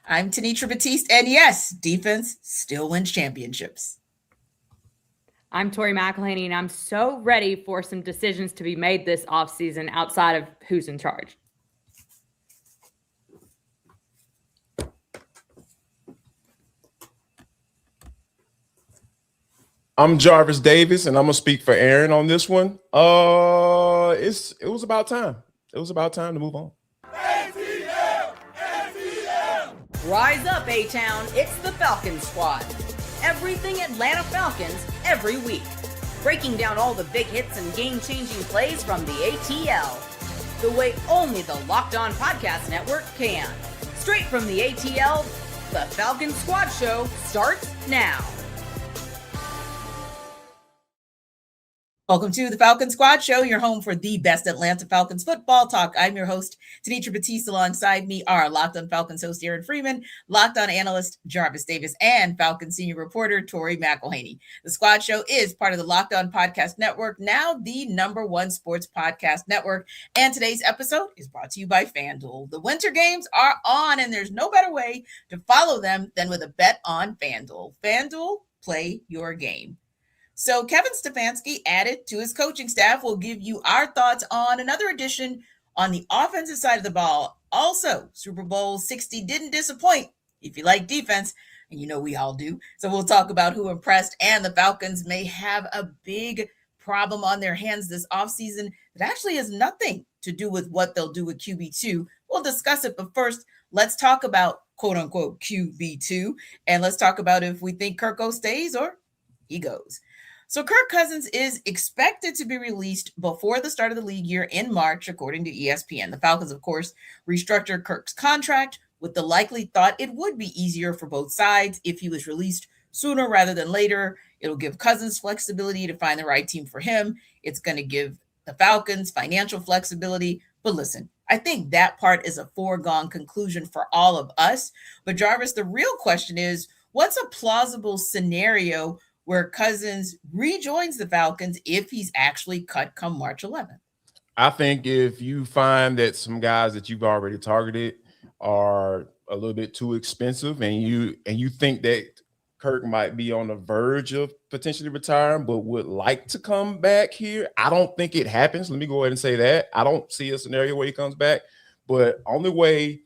I'm Tenitra Batiste, and yes, defense still wins championships. I'm Tori McElhaney, and I'm so ready for some decisions to be made this offseason outside of who's in charge. I'm Jarvis Davis, and I'm gonna speak for Aaron on this one. It was about time. It was about time to move on. ATL! ATL! Rise up, A-Town. It's the Falcons Squad. Everything Atlanta Falcons every week. Breaking down all the big hits and game-changing plays from the ATL. The way only the Locked On Podcast Network can. Straight from the ATL, the Falcons Squad Show starts now. Welcome to the Falcons Squad Show, your home for the best Atlanta Falcons football talk. I'm your host, Tenitra Batiste. Alongside me are Locked On Falcons host Aaron Freeman, Locked On analyst Jarvis Davis, and Falcons senior reporter Tori McElhaney. The Squad Show is part of the Locked On Podcast Network, now the #1 sports podcast network. And today's episode is brought to you by FanDuel. The winter games are on, and there's no better way to follow them than with a bet on FanDuel. FanDuel, play your game. So Kevin Stefanski added to his coaching staff. We'll give you our thoughts on another addition on the offensive side of the ball. Also, Super Bowl 60 didn't disappoint if you like defense, and you know we all do. So we'll talk about who impressed, and the Falcons may have a big problem on their hands this offseason that actually has nothing to do with what they'll do with QB2. We'll discuss it, but first, let's talk about quote-unquote QB2, and let's talk about if we think Kirk stays or he goes. So Kirk Cousins is expected to be released before the start of the league year in March, according to ESPN. The Falcons, of course, restructured Kirk's contract with the likely thought it would be easier for both sides if he was released sooner rather than later. It'll give Cousins flexibility to find the right team for him. It's going to give the Falcons financial flexibility. But listen, I think that part is a foregone conclusion for all of us. But Jarvis, the real question is, what's a plausible scenario where Cousins rejoins the Falcons if he's actually cut come March 11th? I think if you find that some guys that you've already targeted are a little bit too expensive, and you think that Kirk might be on the verge of potentially retiring but would like to come back here, I don't think it happens. Let me go ahead and say that. I don't see a scenario where he comes back, but only way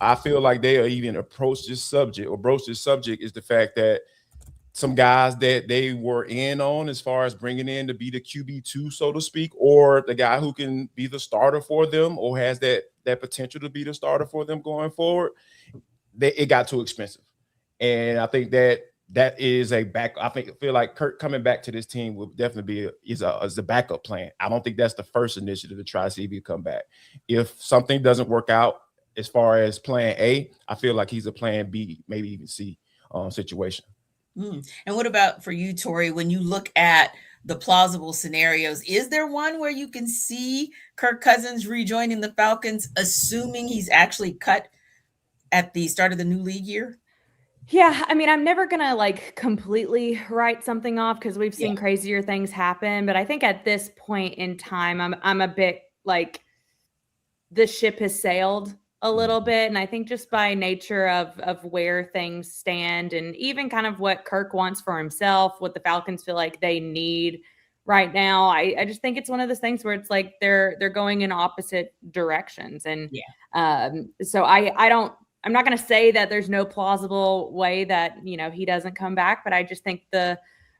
I feel like they are even broach this subject is the fact that some guys that they were in on as far as bringing in to be the QB2, so to speak, or the guy who can be the starter for them or has that potential to be the starter for them going forward, it got too expensive. And I think that is a back. I feel like Kirk coming back to this team will definitely be is a backup plan. I don't think that's the first initiative to try to see if he come back. If something doesn't work out as far as plan A, I feel like he's a plan B, maybe even C situation. And what about for you, Tori, when you look at the plausible scenarios, is there one where you can see Kirk Cousins rejoining the Falcons, assuming he's actually cut at the start of the new league year? Yeah, I mean, I'm never going to completely write something off because we've seen crazier things happen. But I think at this point in time, I'm a bit the ship has sailed a little bit. And I think just by nature of where things stand and even kind of what Kirk wants for himself, what the Falcons feel like they need right now, I just think it's one of those things where it's like they're going in opposite directions. And so I'm not going to say that there's no plausible way that, he doesn't come back, but I just think the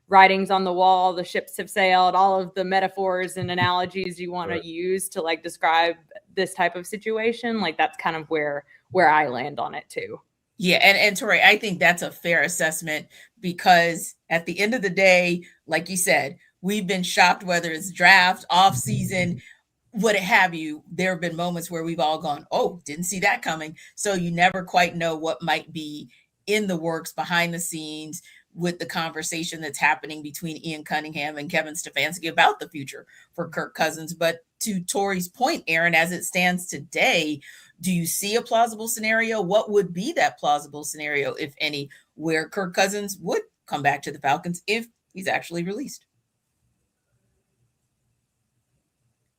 writings on the wall, the ships have sailed, all of the metaphors and analogies you want to use to describe this type of situation, that's kind of where I land on it too. Yeah, and Tori, I think that's a fair assessment because at the end of the day, like you said, we've been shocked whether it's draft, off season, what have you. There have been moments where we've all gone, oh, didn't see that coming. So you never quite know what might be in the works behind the scenes with the conversation that's happening between Ian Cunningham and Kevin Stefanski about the future for Kirk Cousins. But to Tori's point, Aaron, as it stands today, do you see a plausible scenario? What would be that plausible scenario, if any, where Kirk Cousins would come back to the Falcons if he's actually released?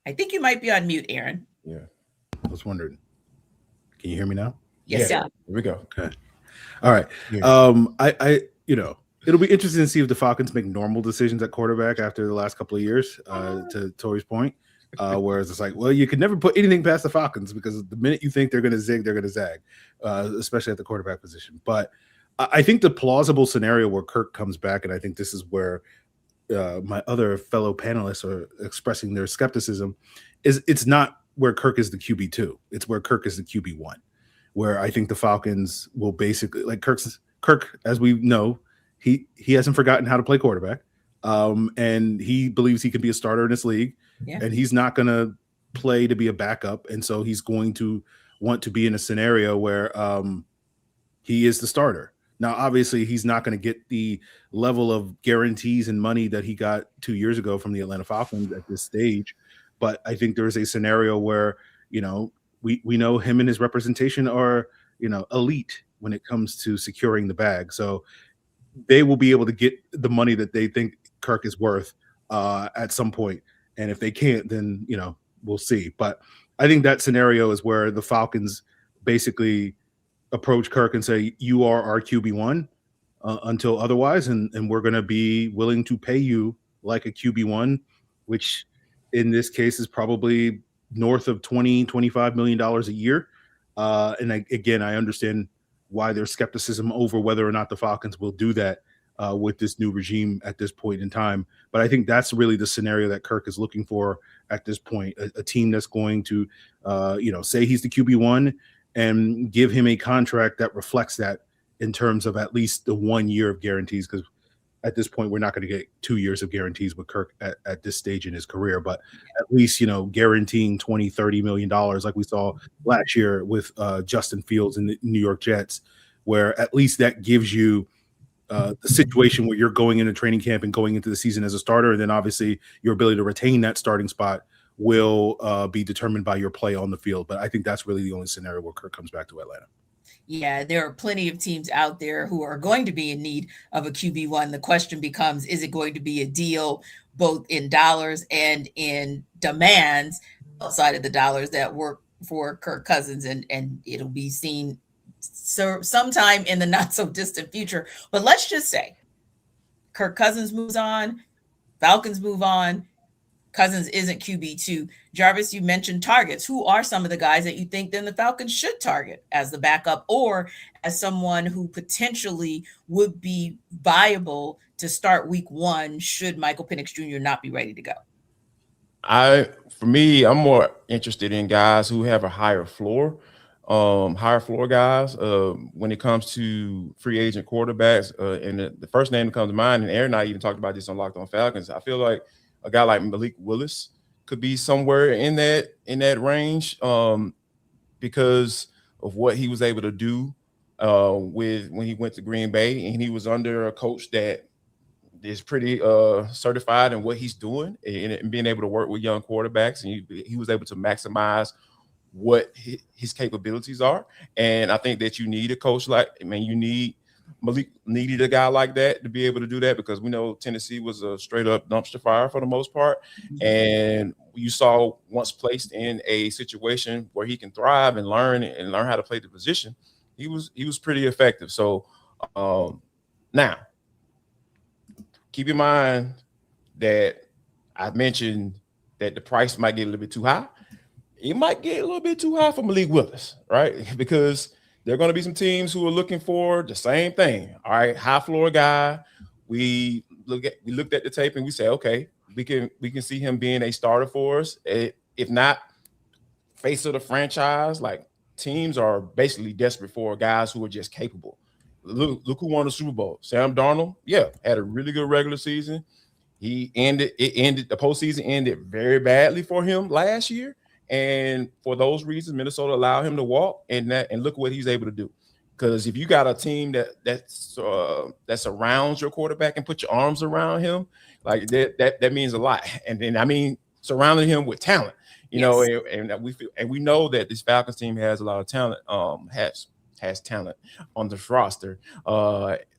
I think you might be on mute, Aaron. Yeah, I was wondering. Can you hear me now? Yes, Yeah. sir. Here we go. Okay. All right. Yeah. It'll be interesting to see if the Falcons make normal decisions at quarterback after the last couple of years, to Tori's point. Whereas it's like, well, you could never put anything past the Falcons because the minute you think they're going to zig, they're going to zag, especially at the quarterback position. But I think the plausible scenario where Kirk comes back, and I think this is where my other fellow panelists are expressing their skepticism, is it's not where Kirk is the QB2. It's where Kirk is the QB1, where I think the Falcons will basically, like Kirk, as we know, he hasn't forgotten how to play quarterback. And he believes he can be a starter in this league, and he's not going to play to be a backup. And so he's going to want to be in a scenario where he is the starter. Now, obviously, he's not going to get the level of guarantees and money that he got 2 years ago from the Atlanta Falcons at this stage. But I think there's a scenario where, we know him and his representation are, elite when it comes to securing the bag. So they will be able to get the money that they think Kirk is worth at some point. And if they can't, then, we'll see. But I think that scenario is where the Falcons basically approach Kirk and say, you are our QB1 until otherwise. And we're going to be willing to pay you like a QB1, which in this case is probably north of $20-25 million a year. And I understand why there's skepticism over whether or not the Falcons will do that with this new regime at this point in time. But I think that's really the scenario that Kirk is looking for at this point, a team that's going to, say he's the QB1 and give him a contract that reflects that in terms of at least the 1 year of guarantees. Because at this point, we're not going to get 2 years of guarantees with Kirk at this stage in his career, but at least, guaranteeing $20-30 million like we saw last year with Justin Fields and the New York Jets, where at least that gives you the situation where you're going into training camp and going into the season as a starter. And then obviously your ability to retain that starting spot will be determined by your play on the field. But I think that's really the only scenario where Kirk comes back to Atlanta. Yeah, there are plenty of teams out there who are going to be in need of a QB1. The question becomes, is it going to be a deal both in dollars and in demands outside of the dollars that work for Kirk Cousins? And it'll be seen sometime in the not so distant future. But let's just say Kirk Cousins moves on, Falcons move on, Cousins isn't QB2. Jarvis, you mentioned targets. Who are some of the guys that you think then the Falcons should target as the backup or as someone who potentially would be viable to start week 1 should Michael Penix Jr. not be ready to go? For me, I'm more interested in guys who have a higher floor guys. When it comes to free agent quarterbacks, and the first name that comes to mind, and Aaron and I even talked about this on Locked On Falcons, I feel like a guy like Malik Willis could be somewhere in that range because of what he was able to do when he went to Green Bay, and he was under a coach that is pretty certified in what he's doing and being able to work with young quarterbacks, and he was able to maximize what his capabilities are. And I think that you need a coach Malik needed a guy like that to be able to do that, because we know Tennessee was a straight up dumpster fire for the most part. And you saw once placed in a situation where he can thrive and learn how to play the position, he was pretty effective. So now keep in mind that I mentioned that the price might get a little bit too high. It might get a little bit too high for Malik Willis, right? Because there are going to be some teams who are looking for the same thing. All right, high floor guy. We looked at the tape and we say, okay, we can see him being a starter for us. If not, face of the franchise. Like, teams are basically desperate for guys who are just capable. Look who won the Super Bowl. Sam Darnold, had a really good regular season. The postseason ended very badly for him last year. And for those reasons, Minnesota allowed him to walk, and look what he's able to do. Because if you got a team that surrounds your quarterback and put your arms around him, like that means a lot. And then surrounding him with talent, you know, and we know that this Falcons team has a lot of talent, has talent on the roster.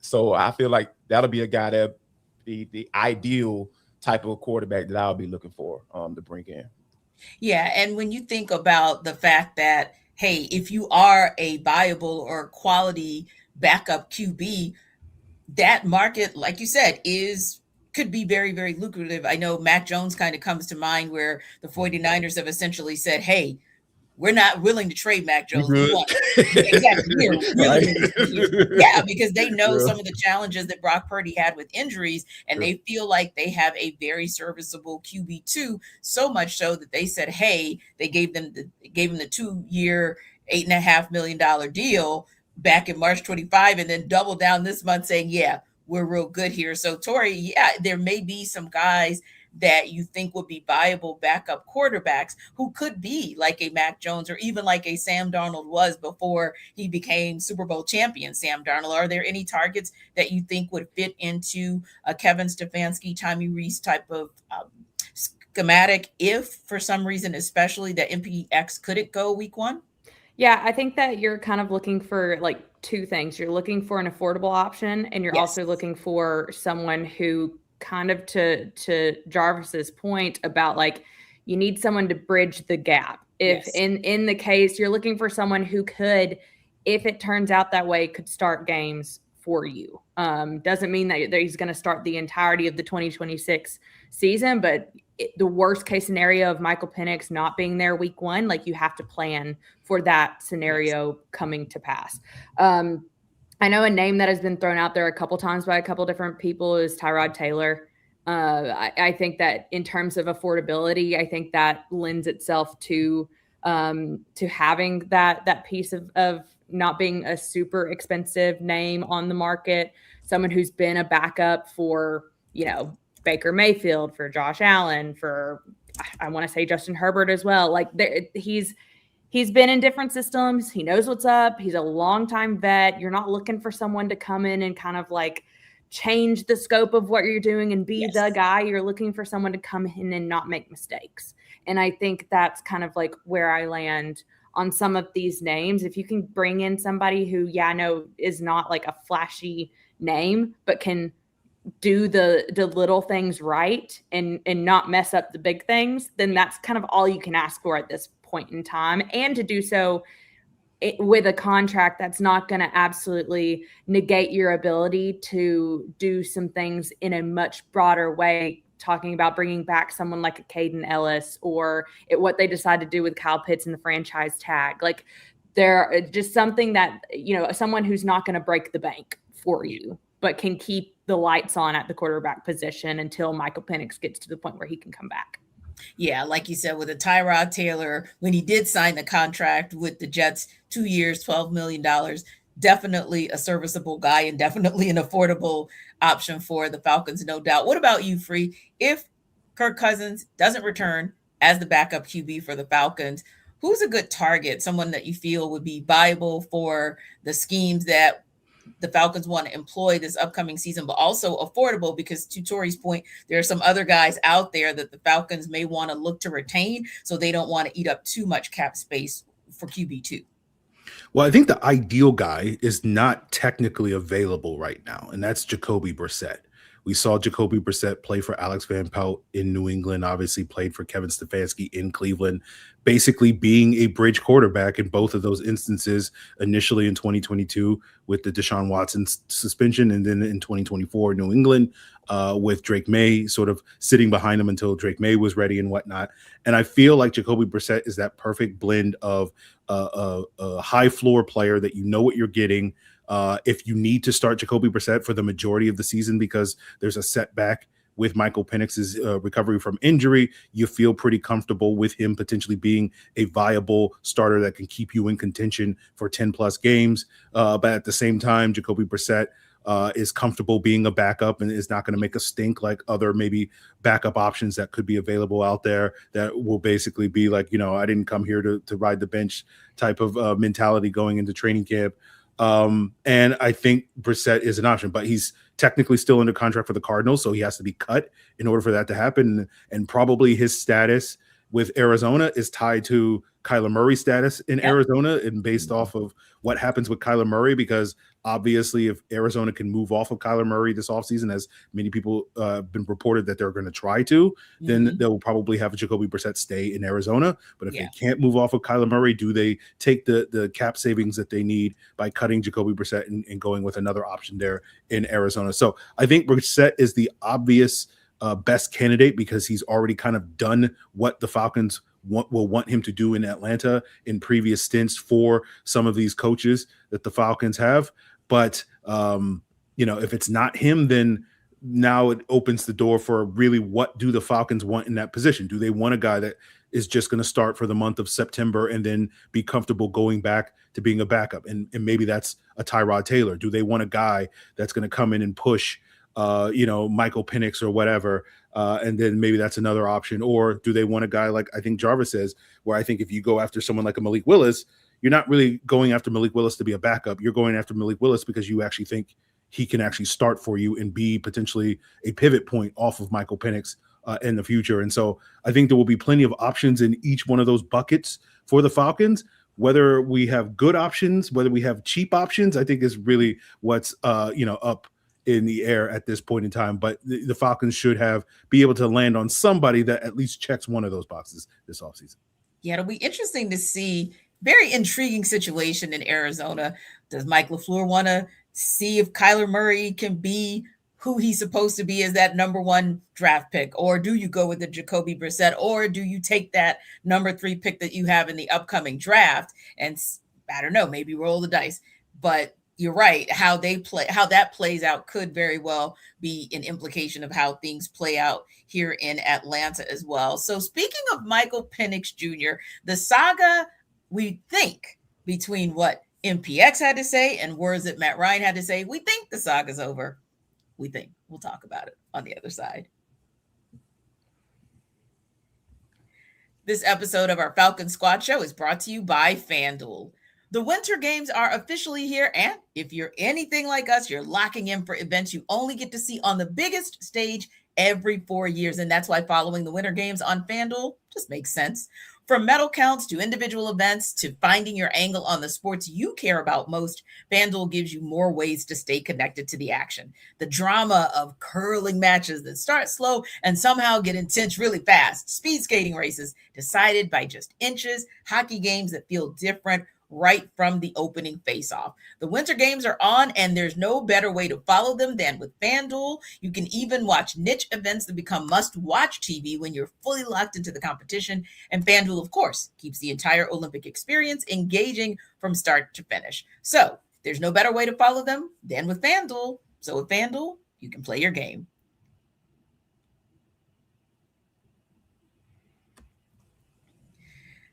So I feel like that'll be a guy that the ideal type of quarterback that I'll be looking for to bring in. Yeah, and when you think about the fact that hey, if you are a viable or quality backup QB, that market, like you said, could be very, very lucrative. I know Mac Jones kind of comes to mind, where the 49ers have essentially said, hey, we're not willing to trade Mac You Jones. We good? want exactly. We're really in this position. Yeah, because they know Yeah. some of the challenges that Brock Purdy had with injuries, and they feel like they have a very serviceable QB2. So much so that they said, "Hey," they gave him the 2-year, $8.5 million deal back in March 25, and then doubled down this month, saying, "Yeah, we're real good here." So, Tori, yeah, there may be some guys that you think would be viable backup quarterbacks who could be like a Mac Jones, or even like a Sam Darnold was before he became Super Bowl champion Sam Darnold. Are there any targets that you think would fit into a Kevin Stefanski, Tommy Rees type of schematic, if for some reason, especially that MPX couldn't go week 1? Yeah, I think that you're kind of looking for like two things. You're looking for an affordable option, and you're also looking for someone who, kind of to Jarvis's point about, like, you need someone to bridge the gap. If in the case you're looking for someone who could, if it turns out that way, could start games for you. Doesn't mean that he's going to start the entirety of the 2026 season, but the worst case scenario of Michael Penix not being there week 1, like, you have to plan for that scenario coming to pass. I know a name that has been thrown out there a couple times by a couple different people is Tyrod Taylor. I think that in terms of affordability, I think that lends itself to having that piece of not being a super expensive name on the market, someone who's been a backup for, Baker Mayfield, for Josh Allen, for, I want to say, Justin Herbert as well. Like, he's been in different systems. He knows what's up. He's a longtime vet. You're not looking for someone to come in and kind of like change the scope of what you're doing and be the guy. You're looking for someone to come in and not make mistakes. And I think that's kind of like where I land on some of these names. If you can bring in somebody who, I know is not like a flashy name, but can do the little things right and not mess up the big things, then that's kind of all you can ask for at this point in time. And to do so with a contract that's not going to absolutely negate your ability to do some things in a much broader way, talking about bringing back someone like a Caden Ellis, or what they decide to do with Kyle Pitts and the franchise tag. Like, they're just something that, someone who's not going to break the bank for you, but can keep the lights on at the quarterback position until Michael Penix gets to the point where he can come back. Yeah, like you said, with a Tyrod Taylor, when he did sign the contract with the Jets, 2 years, $12 million, definitely a serviceable guy and definitely an affordable option for the Falcons, no doubt. What about you, Free? If Kirk Cousins doesn't return as the backup QB for the Falcons, who's a good target, someone that you feel would be viable for the schemes that the Falcons want to employ this upcoming season, but also affordable? Because to Tori's point, there are some other guys out there that the Falcons may want to look to retain, so they don't want to eat up too much cap space for QB2. Well, I think the ideal guy is not technically available right now, and that's Jacoby Brissett. We saw Jacoby Brissett play for Alex Van Pelt in New England, obviously played for Kevin Stefanski in Cleveland, basically being a bridge quarterback in both of those instances, initially in 2022 with the Deshaun Watson suspension, and then in 2024 New England with Drake May sort of sitting behind him until Drake May was ready and whatnot. And I feel like Jacoby Brissett is that perfect blend of a high floor player that you know what you're getting. If you need to start Jacoby Brissett for the majority of the season because there's a setback with Michael Penix's recovery from injury, you feel pretty comfortable with him potentially being a viable starter that can keep you in contention for 10 plus games. But at the same time, Jacoby Brissett is comfortable being a backup and is not going to make a stink like other maybe backup options that could be available out there that will basically be like, I didn't come here to ride the bench type of mentality going into training camp. And I think Brissett is an option, but he's technically still under contract for the Cardinals, so he has to be cut in order for that to happen. And probably his status with Arizona is tied to Kyler Murray's status in Yep. Arizona and based off of what happens with Kyler Murray, because obviously if Arizona can move off of Kyler Murray this offseason, as many people been reported that they're going to try to, then they'll probably have Jacoby Brissett stay in Arizona. But if they can't move off of Kyler Murray, do they take the cap savings that they need by cutting Jacoby Brissett and going with another option there in Arizona? So I think Brissett is the obvious best candidate because he's already kind of done what the Falcons will want him to do in Atlanta in previous stints for some of these coaches that the Falcons have. But, if it's not him, then now it opens the door for really what do the Falcons want in that position? Do they want a guy that is just going to start for the month of September and then be comfortable going back to being a backup? And maybe that's a Tyrod Taylor. Do they want a guy that's going to come in and push Michael Penix or whatever, and then maybe that's another option? Or do they want a guy like I think Jarvis says, where I think if you go after someone like a Malik Willis, you're not really going after Malik Willis to be a backup. You're going after Malik Willis because you actually think he can actually start for you and be potentially a pivot point off of Michael Penix in the future. And so I think there will be plenty of options in each one of those buckets for the Falcons. Whether we have good options, whether we have cheap options, I think is really what's up in the air at this point in time. But the Falcons should be able to land on somebody that at least checks one of those boxes this offseason. Yeah, it'll be interesting to see. Very intriguing situation in Arizona. Does Mike LaFleur want to see if Kyler Murray can be who he's supposed to be as that number 1 draft pick? Or do you go with the Jacoby Brissett? Or do you take that number 3 pick that you have in the upcoming draft and, I don't know, maybe roll the dice? But you're right. How that plays out could very well be an implication of how things play out here in Atlanta as well. So speaking of Michael Penix Jr., the saga, we think, between what MPX had to say and words that Matt Ryan had to say, we think the saga's over. We think. We'll talk about it on the other side. This episode of our Falcon Squad Show is brought to you by FanDuel. The winter games are officially here, and if you're anything like us, you're locking in for events you only get to see on the biggest stage every 4 years, and that's why following the winter games on FanDuel just makes sense. From medal counts to individual events to finding your angle on the sports you care about most, FanDuel gives you more ways to stay connected to the action. The drama of curling matches that start slow and somehow get intense really fast, speed skating races decided by just inches, hockey games that feel different right from the opening face-off. The winter games are on, and there's no better way to follow them than with FanDuel. You can even watch niche events that become must-watch TV when you're fully locked into the competition. And FanDuel, of course, keeps the entire Olympic experience engaging from start to finish. So there's no better way to follow them than with FanDuel. So with FanDuel, you can play your game.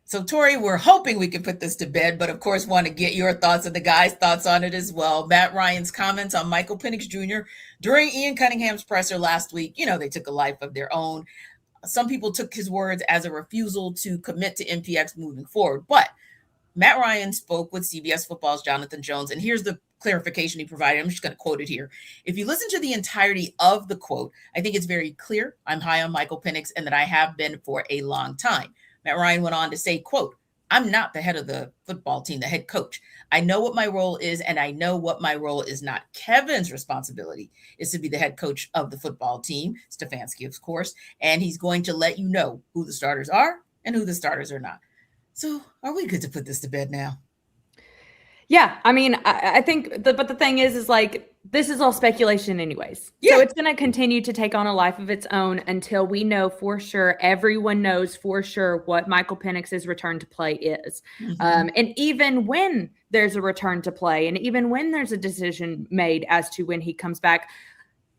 So, Tori, we're hoping we can put this to bed, but of course want to get your thoughts and the guys' thoughts on it as well. Matt Ryan's comments on Michael Penix Jr. during Ian Cunningham's presser last week, they took a life of their own. Some people took his words as a refusal to commit to MPX moving forward. But Matt Ryan spoke with CBS Football's Jonathan Jones, and here's the clarification he provided. I'm just going to quote it here. If you listen to the entirety of the quote, I think it's very clear I'm high on Michael Penix and that I have been for a long time. Matt Ryan went on to say, quote, I'm not the head of the football team, the head coach. I know what my role is, and I know what my role is not. Kevin's responsibility is to be the head coach of the football team, Stefanski, of course, and he's going to let you know who the starters are and who the starters are not. So are we good to put this to bed now? Yeah, I mean, I think, but the thing is like, this is all speculation anyways. Yeah. So it's going to continue to take on a life of its own until we know for sure, everyone knows for sure what Michael Penix's return to play is. Mm-hmm. And even when there's a return to play, and even when there's a decision made as to when he comes back,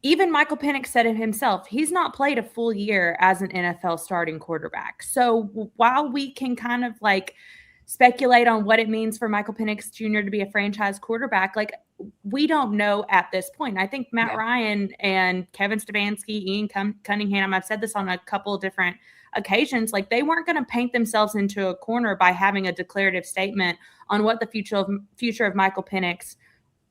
even Michael Penix said it himself, he's not played a full year as an NFL starting quarterback. So while we can kind of like speculate on what it means for Michael Penix Jr. to be a franchise quarterback, like we don't know at this point. I think Matt Ryan and Kevin Stefanski, Ian Cunningham, I've said this on a couple of different occasions, like they weren't going to paint themselves into a corner by having a declarative statement on what the future of Michael Penix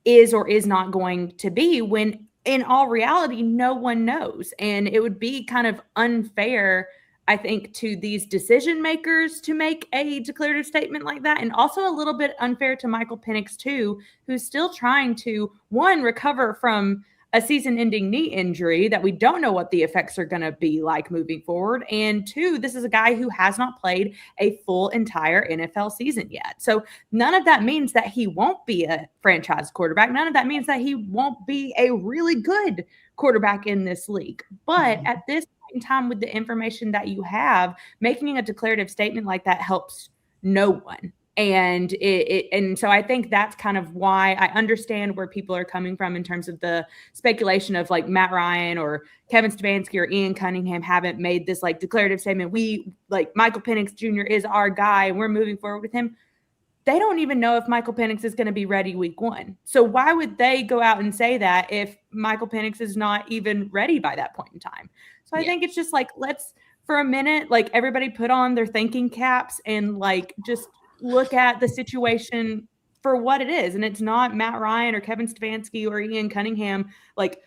is or is not going to be, when in all reality, no one knows. And it would be kind of unfair I think, to these decision makers to make a declarative statement like that. And also a little bit unfair to Michael Penix too, who's still trying to, one, recover from a season-ending knee injury that we don't know what the effects are going to be like moving forward. And two, this is a guy who has not played a full entire NFL season yet. So none of that means that he won't be a franchise quarterback. None of that means that he won't be a really good quarterback in this league. But at this point in time, with the information that you have, making a declarative statement like that helps no one. And and so I think that's kind of why I understand where people are coming from in terms of the speculation of like Matt Ryan or Kevin Stefanski or Ian Cunningham haven't made this like declarative statement. We like Michael Penix Jr. is our guy and we're moving forward with him. They don't even know if Michael Penix is going to be ready week 1. So why would they go out and say that if Michael Penix is not even ready by that point in time? So I think it's just like, let's for a minute, like everybody put on their thinking caps and like just look at the situation for what it is. And it's not Matt Ryan or Kevin Stefanski or Ian Cunningham like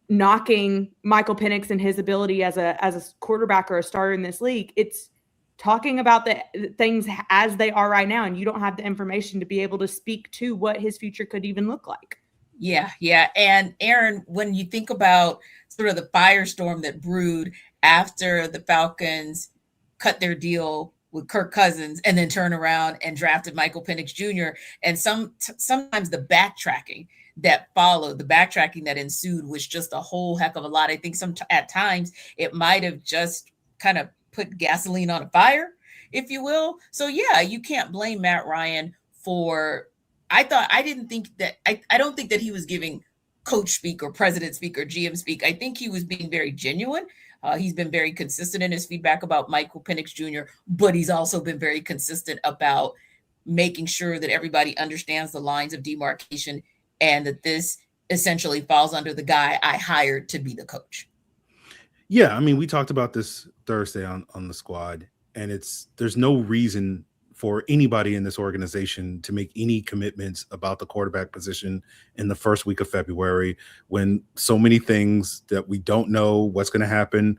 knocking Michael Penix and his ability as a quarterback or a starter in this league. It's talking about the things as they are right now. And you don't have the information to be able to speak to what his future could even look like. Yeah. And Aaron, when you think about sort of the firestorm that brewed after the Falcons cut their deal with Kirk Cousins and then turn around and drafted Michael Penix Jr. And sometimes the backtracking that followed, the backtracking that ensued was just a whole heck of a lot. I think at times it might have just kind of put gasoline on a fire, if you will. So yeah, you can't blame Matt Ryan for, I don't think that he was giving coach speak or president speak or GM speak. I think he was being very genuine. He's been very consistent in his feedback about Michael Penix Jr., but he's also been very consistent about making sure that everybody understands the lines of demarcation and that this essentially falls under the guy I hired to be the coach. Yeah, I mean, we talked about this Thursday on the squad, and there's no reason for anybody in this organization to make any commitments about the quarterback position in the first week of February when so many things that we don't know what's going to happen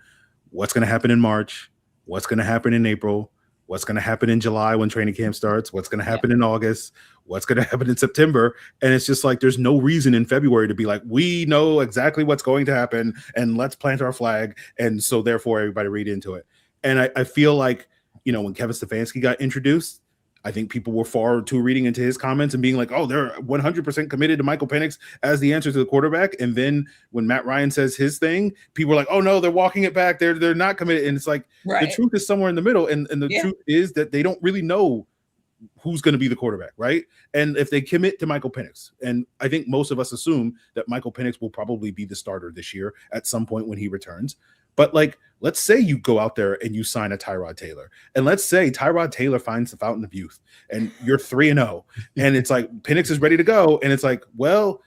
in March, what's going to happen in April, what's going to happen in July when training camp starts, what's going to happen in August, what's going to happen in September. And it's just like, there's no reason in February to be like, we know exactly what's going to happen and let's plant our flag. And so therefore everybody read into it. And I feel like, when Kevin Stefanski got introduced, I think people were far too reading into his comments and being like, oh, they're 100% committed to Michael Penix as the answer to the quarterback. And then when Matt Ryan says his thing, people are like, oh, no, they're walking it back. They're not committed. And it's like, The truth is somewhere in the middle. And the truth is that they don't really know who's going to be the quarterback, right? And if they commit to Michael Penix, and I think most of us assume that Michael Penix will probably be the starter this year at some point when he returns. But like, let's say you go out there and you sign a Tyrod Taylor, and let's say Tyrod Taylor finds the fountain of youth and you're 3-0 and it's like Penix is ready to go. And it's like, well,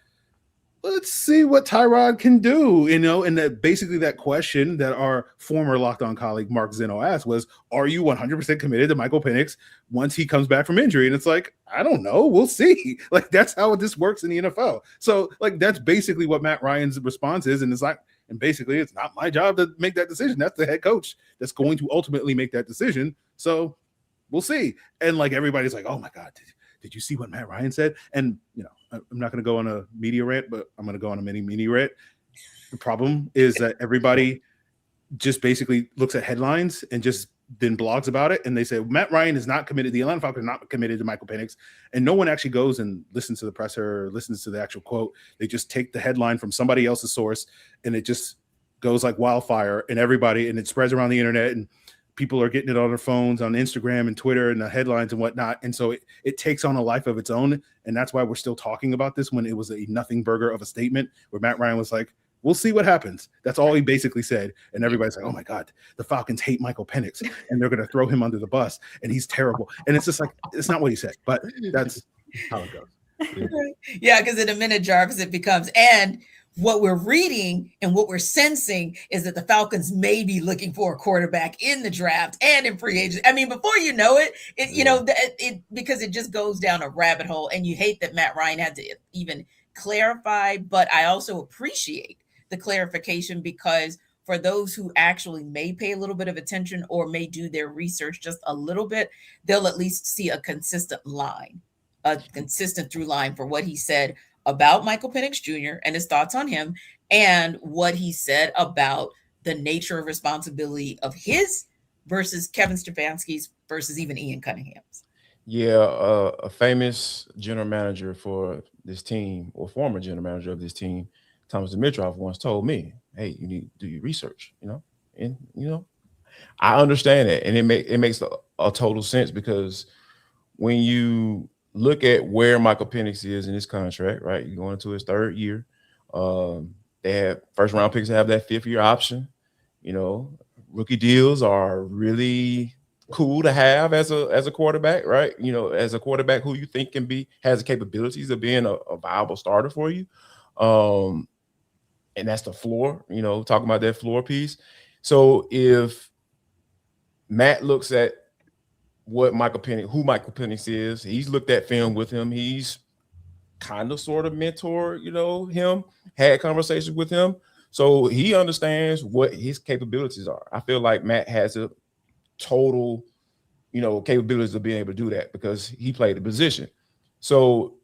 let's see what Tyrod can do, and that basically that question that our former Locked On colleague Mark Zeno asked was, are you 100% committed to Michael Penix once he comes back from injury? And it's like, I don't know. We'll see. Like, that's how this works in the NFL. So like, that's basically what Matt Ryan's response is. And it's like, and basically it's not my job to make that decision. That's the head coach that's going to ultimately make that decision. So we'll see. And like, everybody's like, oh my God, did you see what Matt Ryan said? And, I'm not going to go on a media rant, but I'm going to go on a mini rant. The problem is that everybody just basically looks at headlines and just then blogs about it. And they say, Matt Ryan is not committed. The Atlanta Falcons are not committed to Michael Penix. And no one actually goes and listens to the presser or listens to the actual quote. They just take the headline from somebody else's source and it just goes like wildfire and it spreads around the internet and people are getting it on their phones, on Instagram and Twitter and the headlines and whatnot. And so it takes on a life of its own. And that's why we're still talking about this when it was a nothing burger of a statement where Matt Ryan was like, we'll see what happens. That's all he basically said. And everybody's like, oh my God, the Falcons hate Michael Penix and they're going to throw him under the bus and he's terrible. And it's just like, it's not what he said, but that's how it goes. Yeah, because in a minute, Jarvis, it becomes, and what we're reading and what we're sensing is that the Falcons may be looking for a quarterback in the draft and in free agency. I mean, before you know it, because it just goes down a rabbit hole, and you hate that Matt Ryan had to even clarify, but I also appreciate the clarification because for those who actually may pay a little bit of attention or may do their research just a little bit, they'll at least see a consistent line, a consistent through line for what he said about Michael Penix Jr. and his thoughts on him, and what he said about the nature of responsibility of his versus Kevin Stefanski's versus even Ian Cunningham's. Yeah, a famous general manager for this team, or former general manager of this team, Thomas Dimitroff, once told me, "Hey, you need to do your research." And I understand that, and it makes a total sense, because when you look at where Michael Penix is in his contract, right? You're going into his third year. They have first round picks that have that 5th-year option. Rookie deals are really cool to have as a quarterback, right? As a quarterback who you think has the capabilities of being a viable starter for you. And that's the floor, talking about that floor piece. So if Matt looks at who Michael Penix is, he's looked at film with him. He's kind of sort of mentored, him, had conversations with him. So he understands what his capabilities are. I feel like Matt has a total, capabilities of being able to do that because he played the position. So,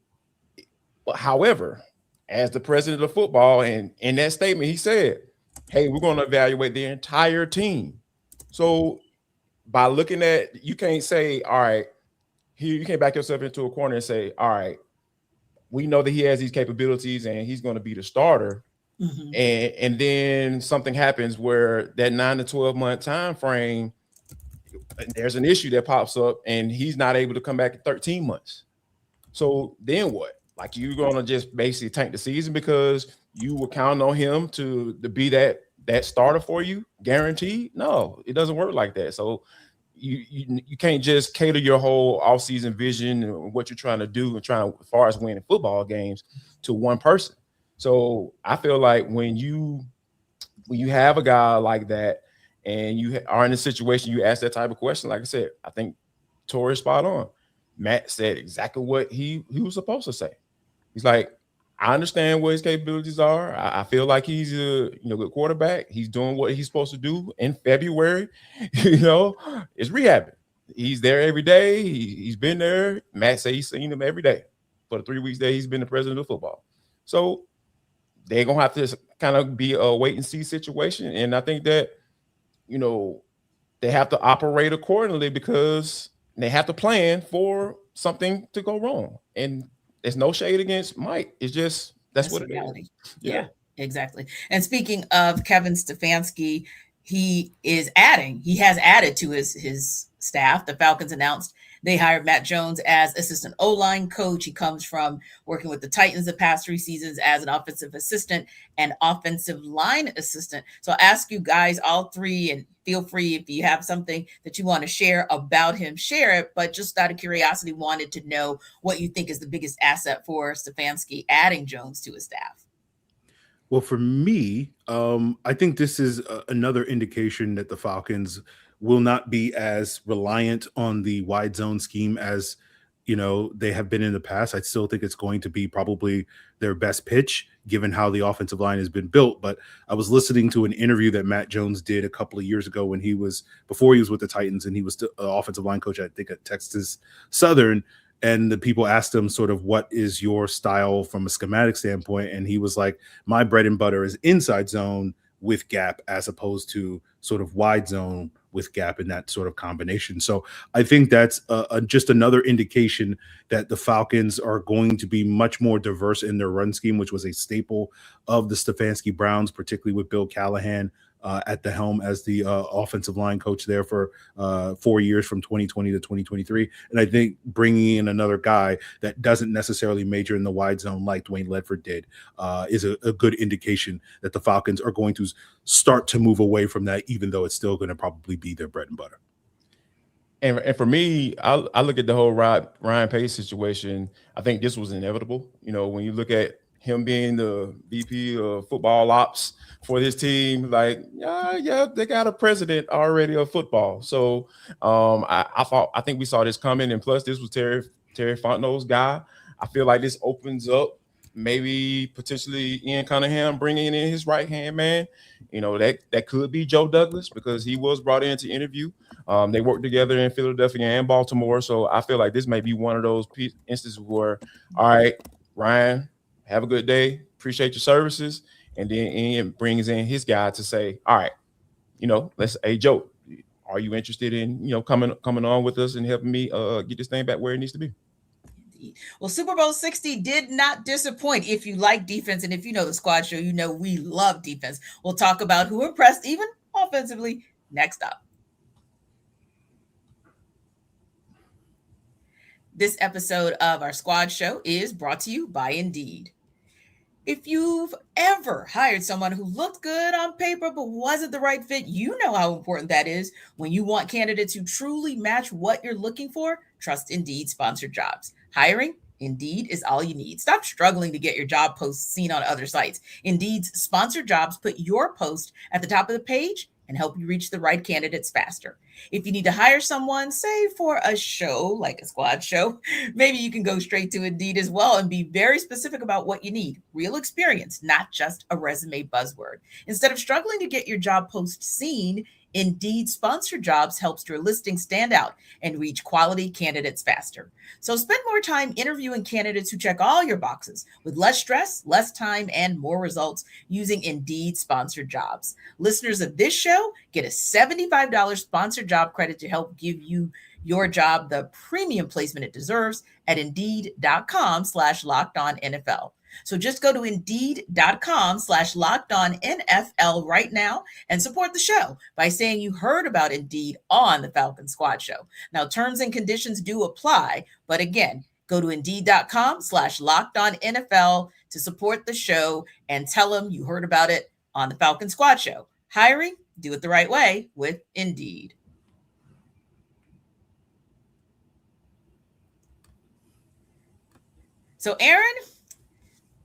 however, as the president of football, and in that statement, he said, "Hey, we're going to evaluate the entire team." So by looking at, you can't say, all right, here, you can't back yourself into a corner and say, all right, we know that he has these capabilities and he's going to be the starter. Mm-hmm. And then something happens where that 9 to 12 month time frame, there's an issue that pops up and he's not able to come back in 13 months. So then what? Like, you're going to just basically tank the season because you were counting on him to be that starter for you, guaranteed? No, it doesn't work like that. So you can't just cater your whole offseason vision and what you're trying to do and as far as winning football games to one person. So I feel like when you have a guy like that and you are in a situation, you ask that type of question, like I said, I think Tori's spot on. Matt said exactly what he was supposed to say. He's like, I understand what his capabilities are. I feel like he's a good quarterback. He's doing what he's supposed to do in February. It's rehabbing. He's there every day. He's been there. Matt said he's seen him every day for the 3 weeks that he's been the president of football. So they're gonna have to kind of be a wait and see situation. And I think that they have to operate accordingly because they have to plan for something to go wrong. And there's no shade against Mike. It's just that's what reality. Yeah, exactly. And speaking of Kevin Stefanski, he has added to his staff. The Falcons announced they hired Matt Jones as assistant O-line coach. He comes from working with the Titans the past 3 seasons as an offensive assistant and offensive line assistant. So I'll ask you guys, all three, and feel free if you have something that you want to share about him, share it. But just out of curiosity, wanted to know what you think is the biggest asset for Stefanski adding Jones to his staff. Well, for me, I think this is another indication that the Falcons will not be as reliant on the wide zone scheme as they have been in the past. I still think it's going to be probably their best pitch given how the offensive line has been built. But I was listening to an interview that Matt Jones did a couple of years ago before he was with the Titans, and he was the offensive line coach, I think, at Texas Southern. And the people asked him sort of, what is your style from a schematic standpoint? And he was like, my bread and butter is inside zone with gap as opposed to sort of wide zone with gap in that sort of combination. So I think that's just another indication that the Falcons are going to be much more diverse in their run scheme, which was a staple of the Stefanski Browns, particularly with Bill Callahan at the helm as the offensive line coach there for 4 years from 2020 to 2023. And I think bringing in another guy that doesn't necessarily major in the wide zone like Dwayne Ledford did is a good indication that the Falcons are going to start to move away from that, even though it's still going to probably be their bread and butter. And for me, I look at the whole Ryan Pace situation. I think this was inevitable. When you look at him being the VP of football ops for this team, like, yeah, they got a president already of football. So I think we saw this coming. And plus, this was Terry Fontenot's guy. I feel like this opens up maybe potentially Ian Cunningham bringing in his right hand man. That could be Joe Douglas because he was brought in to interview. They worked together in Philadelphia and Baltimore, so I feel like this may be one of those instances where, all right, Ryan, have a good day, appreciate your services, and then Ian brings in his guy to say, all right, hey Joe, are you interested in coming on with us and helping me get this thing back where it needs to be? Well, Super Bowl 60 did not disappoint. If you like defense and if you know the squad show, we love defense. We'll talk about who impressed even offensively next up. This episode of our squad show is brought to you by Indeed. If you've ever hired someone who looked good on paper but wasn't the right fit, you know how important that is. When you want candidates who truly match what you're looking for, trust Indeed sponsored jobs. Hiring? Indeed is all you need. Stop struggling to get your job posts seen on other sites. Indeed's sponsored jobs put your post at the top of the page and help you reach the right candidates faster. If you need to hire someone, say for a show like a squad show, maybe you can go straight to Indeed as well and be very specific about what you need. Real experience, not just a resume buzzword. Instead of struggling to get your job post seen, Indeed sponsored jobs helps your listing stand out and reach quality candidates faster. So spend more time interviewing candidates who check all your boxes with less stress, less time, and more results using Indeed sponsored jobs. Listeners of this show get a $75 sponsored job credit to help give you your job the premium placement it deserves at Indeed.com/LockedOnNFL. So just go to Indeed.com/LockedOnNFL right now and support the show by saying you heard about Indeed on the Falcon Squad Show. Now, terms and conditions do apply, but again, go to Indeed.com/LockedOnNFL to support the show and tell them you heard about it on the Falcon Squad Show. Hiring, do it the right way with Indeed. So, Aaron,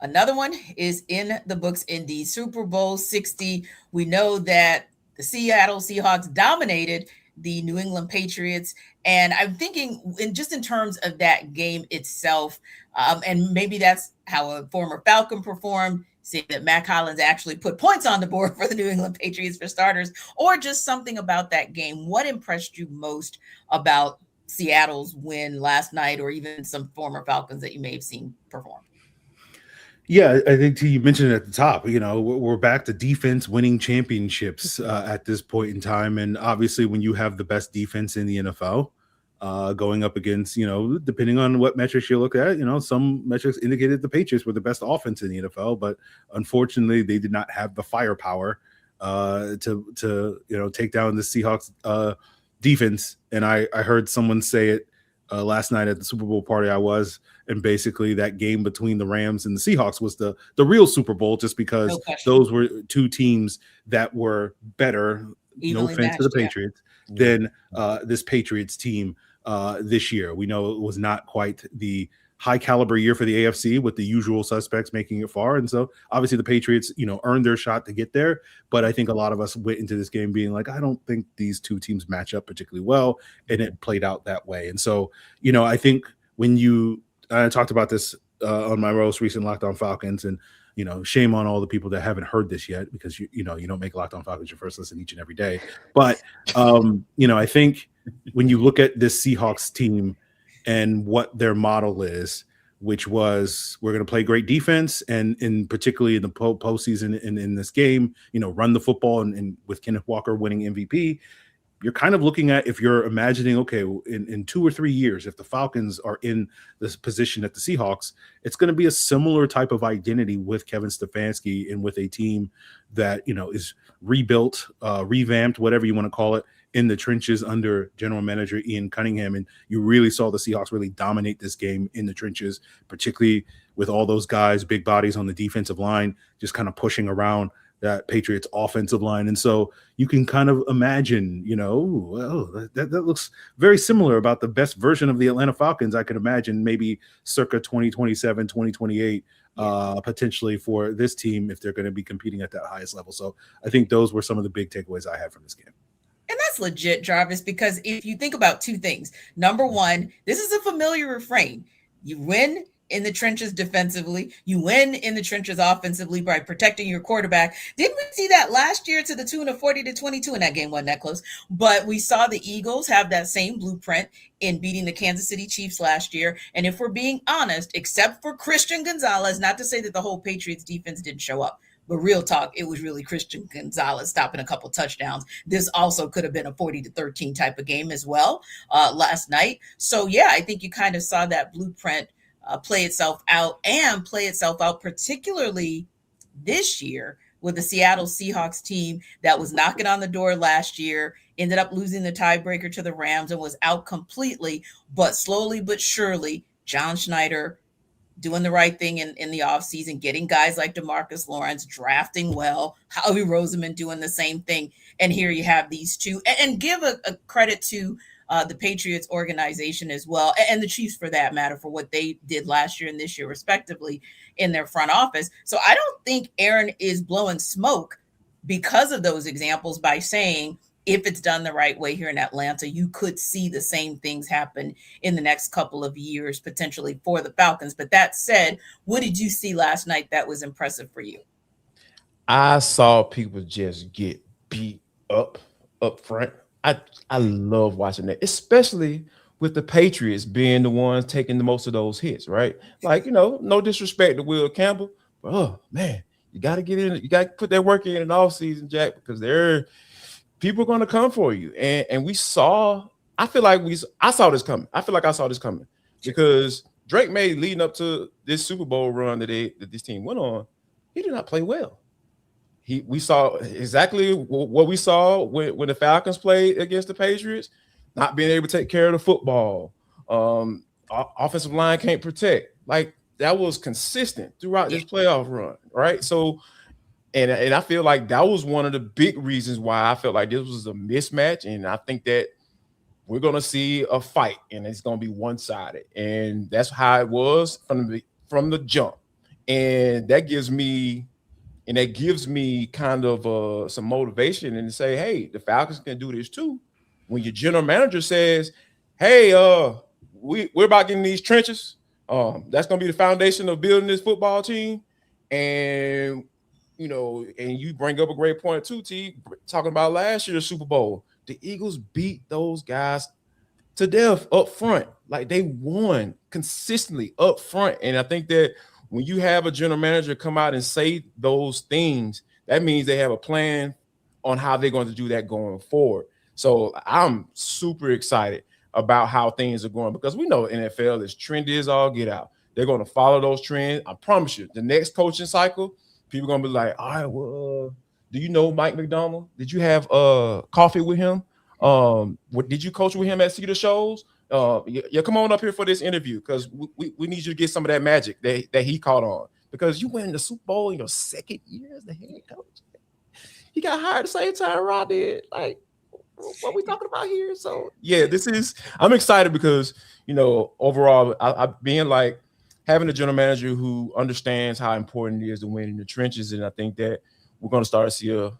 another one is in the books, Indeed. Super Bowl 60. We know that the Seattle Seahawks dominated the New England Patriots. And I'm thinking in terms of that game itself, and maybe that's how a former Falcon performed, seeing that Matt Collins actually put points on the board for the New England Patriots for starters, or just something about that game. What impressed you most about Seattle's win last night, or even some former Falcons that you may have seen perform? Yeah, I think you mentioned it at the top, we're back to defense winning championships at this point in time. And obviously when you have the best defense in the NFL going up against, depending on what metrics you look at, some metrics indicated the Patriots were the best offense in the NFL, but unfortunately they did not have the firepower to take down the Seahawks defense. And I heard someone say it last night at the Super Bowl party I was, and basically that game between the Rams and the Seahawks was the real Super Bowl, just because those were two teams that were better, no offense to the Patriots, than this Patriots team this year. We know it was not quite the high caliber year for the AFC with the usual suspects making it far. And so obviously the Patriots, earned their shot to get there. But I think a lot of us went into this game being like, I don't think these two teams match up particularly well. And it played out that way. And so, I think when I talked about this on my most recent Locked On Falcons, and, shame on all the people that haven't heard this yet, because you don't make Locked On Falcons your first listen each and every day. But, I think when you look at this Seahawks team and what their model is, which was we're going to play great defense, and particularly in the postseason in this game, run the football, and with Kenneth Walker winning MVP, you're kind of looking at, if you're imagining, okay, in 2 or 3 years, if the Falcons are in this position at the Seahawks, it's going to be a similar type of identity with Kevin Stefanski and with a team that, is rebuilt, revamped, whatever you want to call it, in the trenches under general manager Ian Cunningham. And you really saw the Seahawks really dominate this game in the trenches, particularly with all those guys, big bodies on the defensive line, just kind of pushing around that Patriots offensive line. And so you can kind of imagine, that looks very similar about the best version of the Atlanta Falcons. I could imagine maybe circa 2027, 2028, potentially for this team, if they're going to be competing at that highest level. So I think those were some of the big takeaways I had from this game. And that's legit, Jarvis, because if you think about two things, number one, this is a familiar refrain. You win, in the trenches defensively. You win in the trenches offensively by protecting your quarterback. Didn't we see that last year to the tune of 40-22? And that game wasn't that close. But we saw the Eagles have that same blueprint in beating the Kansas City Chiefs last year. And if we're being honest, except for Christian Gonzalez, not to say that the whole Patriots defense didn't show up, but real talk, it was really Christian Gonzalez stopping a couple touchdowns. This also could have been a 40-13 type of game as well last night. So, yeah, I think you kind of saw that blueprint play itself out particularly this year with the Seattle Seahawks team that was knocking on the door last year, ended up losing the tiebreaker to the Rams and was out completely. But slowly but surely, John Schneider doing the right thing in the offseason, getting guys like DeMarcus Lawrence, drafting well, Howie Roseman doing the same thing. And here you have these two. And give a credit to the Patriots organization as well, and the Chiefs for that matter, for what they did last year and this year, respectively, in their front office. So I don't think Aaron is blowing smoke because of those examples by saying, if it's done the right way here in Atlanta, you could see the same things happen in the next couple of years, potentially for the Falcons. But that said, what did you see last night that was impressive for you? I saw people just get beat up front. I love watching that, especially with the Patriots being the ones taking the most of those hits, right? Like, no disrespect to Will Campbell, but oh man, you got to get in, you got to put that work in the offseason, Jack, because people are going to come for you. And I saw this coming. I feel like I saw this coming because Drake May, leading up to this Super Bowl run that this team went on, he did not play well. We saw exactly what we saw when the Falcons played against the Patriots, not being able to take care of the football. Offensive line can't protect. Like, that was consistent throughout this playoff run, right? So, and I feel like that was one of the big reasons why I felt like this was a mismatch. And I think that we're going to see a fight, and it's going to be one-sided. And that's how it was from the jump. And that gives me kind of some motivation and to say, hey, the Falcons can do this too. When your general manager says, hey, we're about getting these trenches. That's going to be the foundation of building this football team. And, and you bring up a great point too, T, talking about last year's Super Bowl. The Eagles beat those guys to death up front. Like, they won consistently up front. And I think that when you have a general manager come out and say those things, that means they have a plan on how they're going to do that going forward. So I'm super excited about how things are going because we know NFL is trendy as all get out. They're going to follow those trends. I promise you, the next coaching cycle, people are going to be like, all right, well, do you know Mike McDonald? Did you have coffee with him? Did you coach with him at Cedar Shows? Yeah, come on up here for this interview because we need you to get some of that magic that he caught on because you win the Super Bowl in your second year as the head coach. He got hired the same time Rod did. Like, what we talking about here? So yeah, I'm excited because overall, I being like having a general manager who understands how important it is to win in the trenches, and I think that we're going to start to see a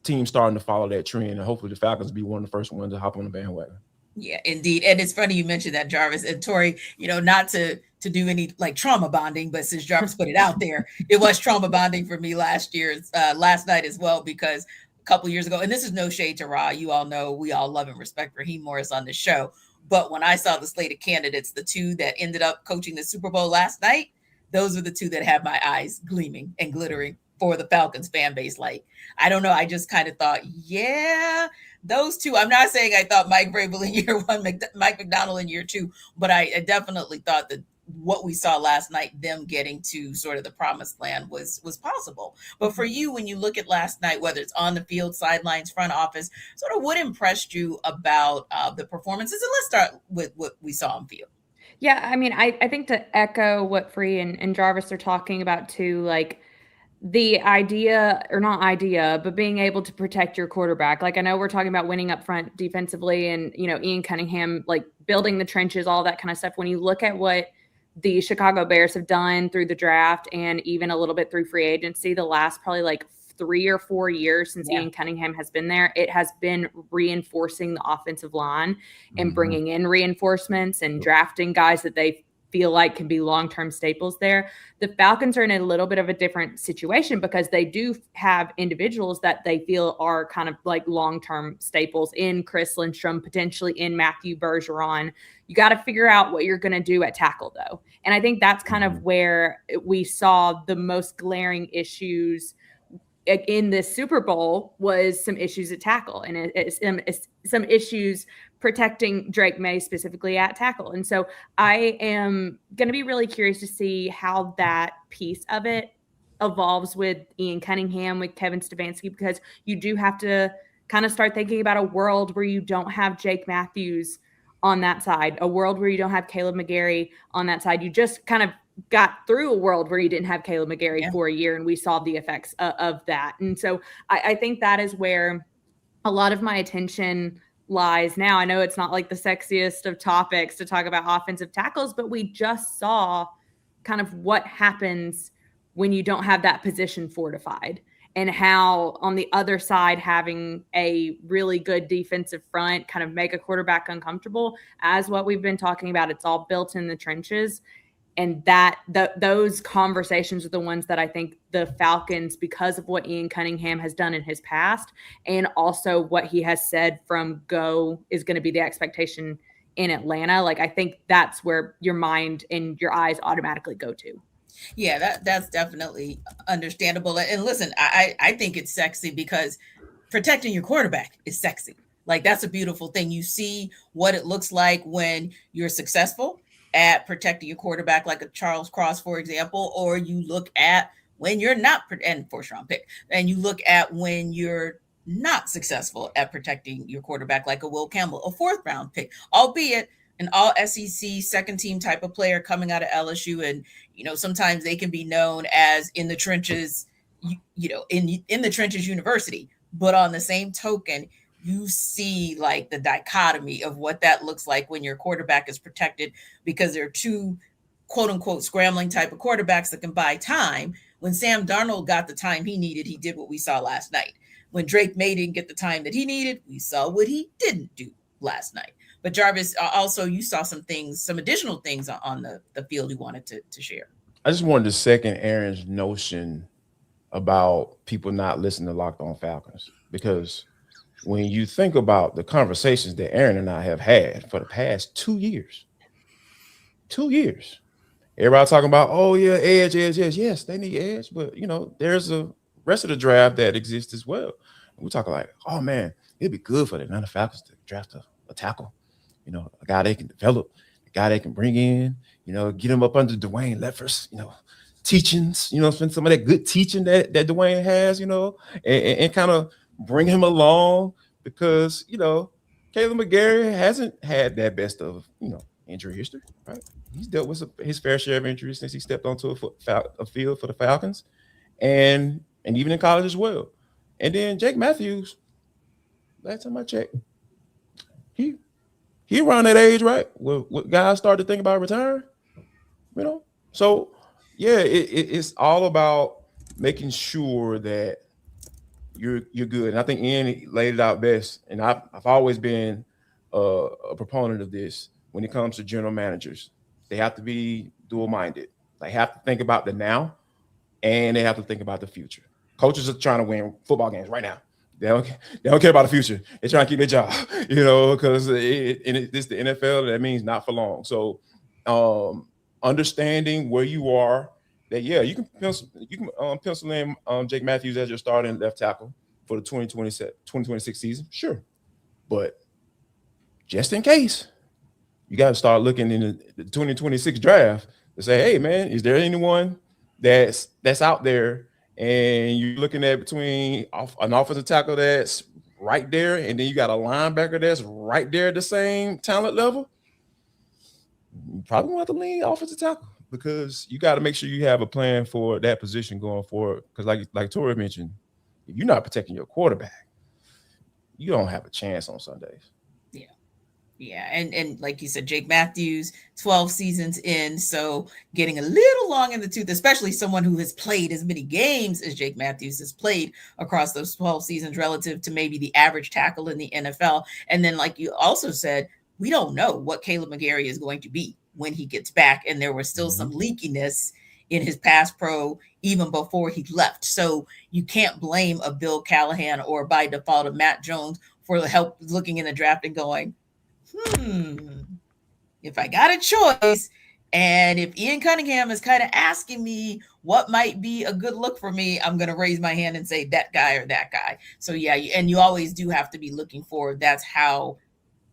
team starting to follow that trend, and hopefully the Falcons be one of the first ones to hop on the bandwagon. Yeah, indeed. And it's funny you mentioned that, Jarvis and Tori, not to do any like trauma bonding, but since Jarvis put it out there, it was trauma bonding for me last night as well, because a couple years ago, and this is no shade to Ra, you all know we all love and respect Raheem Morris on the show. But when I saw the slate of candidates, the two that ended up coaching the Super Bowl last night, those were the two that had my eyes gleaming and glittering for the Falcons fan base. Like, I don't know. I just kind of thought, yeah, those two. I'm not saying I thought Mike Vrabel in year one, Mike McDonald in year two, but I definitely thought that what we saw last night, them getting to sort of the promised land was possible. But for you, when you look at last night, whether it's on the field, sidelines, front office, sort of what impressed you about the performances? And let's start with what we saw on field. Yeah, I mean, I think to echo what Free and Jarvis are talking about too, like the idea, or not idea, but being able to protect your quarterback. Like, I know we're talking about winning up front defensively and, Ian Cunningham, like building the trenches, all that kind of stuff. When you look at what the Chicago Bears have done through the draft and even a little bit through free agency, the last probably like 3 or 4 years since Ian Cunningham has been there, it has been reinforcing the offensive line and bringing in reinforcements and drafting guys that they feel like can be long-term staples there. The Falcons are in a little bit of a different situation because they do have individuals that they feel are kind of like long-term staples in Chris Lindstrom, potentially in Matthew Bergeron. You got to figure out what you're going to do at tackle, though. And I think that's kind of where we saw the most glaring issues in this Super Bowl was some issues at tackle, and it's some issues protecting Drake May specifically at tackle. And so I am going to be really curious to see how that piece of it evolves with Ian Cunningham, with Kevin Stefanski, because you do have to kind of start thinking about a world where you don't have Jake Matthews on that side, a world where you don't have Caleb McGarry on that side. You just kind of got through a world where you didn't have Caleb McGarry for a year, and we saw the effects of that. And so I think that is where a lot of my attention lies now. I know it's not like the sexiest of topics to talk about offensive tackles, but we just saw kind of what happens when you don't have that position fortified, and how on the other side, having a really good defensive front kind of make a quarterback uncomfortable. As what we've been talking about, it's all built in the trenches. And those conversations are the ones that I think the Falcons, because of what Ian Cunningham has done in his past, and also what he has said from go, is going to be the expectation in Atlanta. Like, I think that's where your mind and your eyes automatically go to. Yeah, that's definitely understandable. And listen, I think it's sexy because protecting your quarterback is sexy. Like, that's a beautiful thing. You see what it looks like when you're successful at protecting your quarterback, like a Charles Cross, for example, or you look at when you're not, and first round pick, and you look at when you're not successful at protecting your quarterback, like a Will Campbell, a fourth round pick, albeit an all SEC second team type of player coming out of LSU. And, you know, sometimes they can be known as in the trenches, in the trenches university, but on the same token, you see like the dichotomy of what that looks like when your quarterback is protected, because there are two quote unquote scrambling type of quarterbacks that can buy time. When Sam Darnold got the time he needed, he did what we saw last night. When Drake May didn't get the time that he needed, we saw what he didn't do last night. But Jarvis, also you saw some additional things on the field you wanted to share. I just wanted to second Aaron's notion about people not listening to Locked On Falcons, because when you think about the conversations that Aaron and I have had for the past 2 years, everybody talking about, oh yeah, edge. Yes, they need edge, but there's a rest of the draft that exists as well. We're talking like, oh man, it'd be good for the Atlanta Falcons to draft a tackle, a guy they can develop, a guy they can bring in, get him up under Dwayne Lefferts, teachings, spend some of that good teaching that Dwayne has, and kind of bring him along, because Caleb McGarry hasn't had that best of injury history, right? He's dealt with his fair share of injuries since he stepped onto a field for the Falcons, and even in college as well. And then Jake Matthews, last time I checked, he around that age, right? What guys start to think about retiring, So yeah, it's all about making sure that you're good. And I think Ian laid it out best. And I've always been a proponent of this when it comes to general managers. They have to be dual-minded. They have to think about the now, and they have to think about the future. Coaches are trying to win football games right now. They don't care about the future. They're trying to keep their job, because it's the NFL. That means not for long. So understanding where you are, that you can pencil in Jake Matthews as your starting left tackle for the 2026 season, sure. But just in case, you got to start looking in the 2026 draft to say, hey man, is there anyone that's out there, and you're looking at between an offensive tackle that's right there, and then you got a linebacker that's right there at the same talent level? You probably want to lean offensive tackle, because you got to make sure you have a plan for that position going forward. Because like Tori mentioned, if you're not protecting your quarterback, you don't have a chance on Sundays. Yeah. And like you said, Jake Matthews, 12 seasons in, so getting a little long in the tooth, especially someone who has played as many games as Jake Matthews has played across those 12 seasons relative to maybe the average tackle in the NFL. And then, like you also said, we don't know what Caleb McGarry is going to be when he gets back. And there was still some leakiness in his pass pro even before he left. So you can't blame a Bill Callahan or by default a Matt Jones for the help looking in the draft and going, if I got a choice, and if Ian Cunningham is kind of asking me what might be a good look for me, I'm going to raise my hand and say that guy or that guy. So yeah, and you always do have to be looking forward. That's how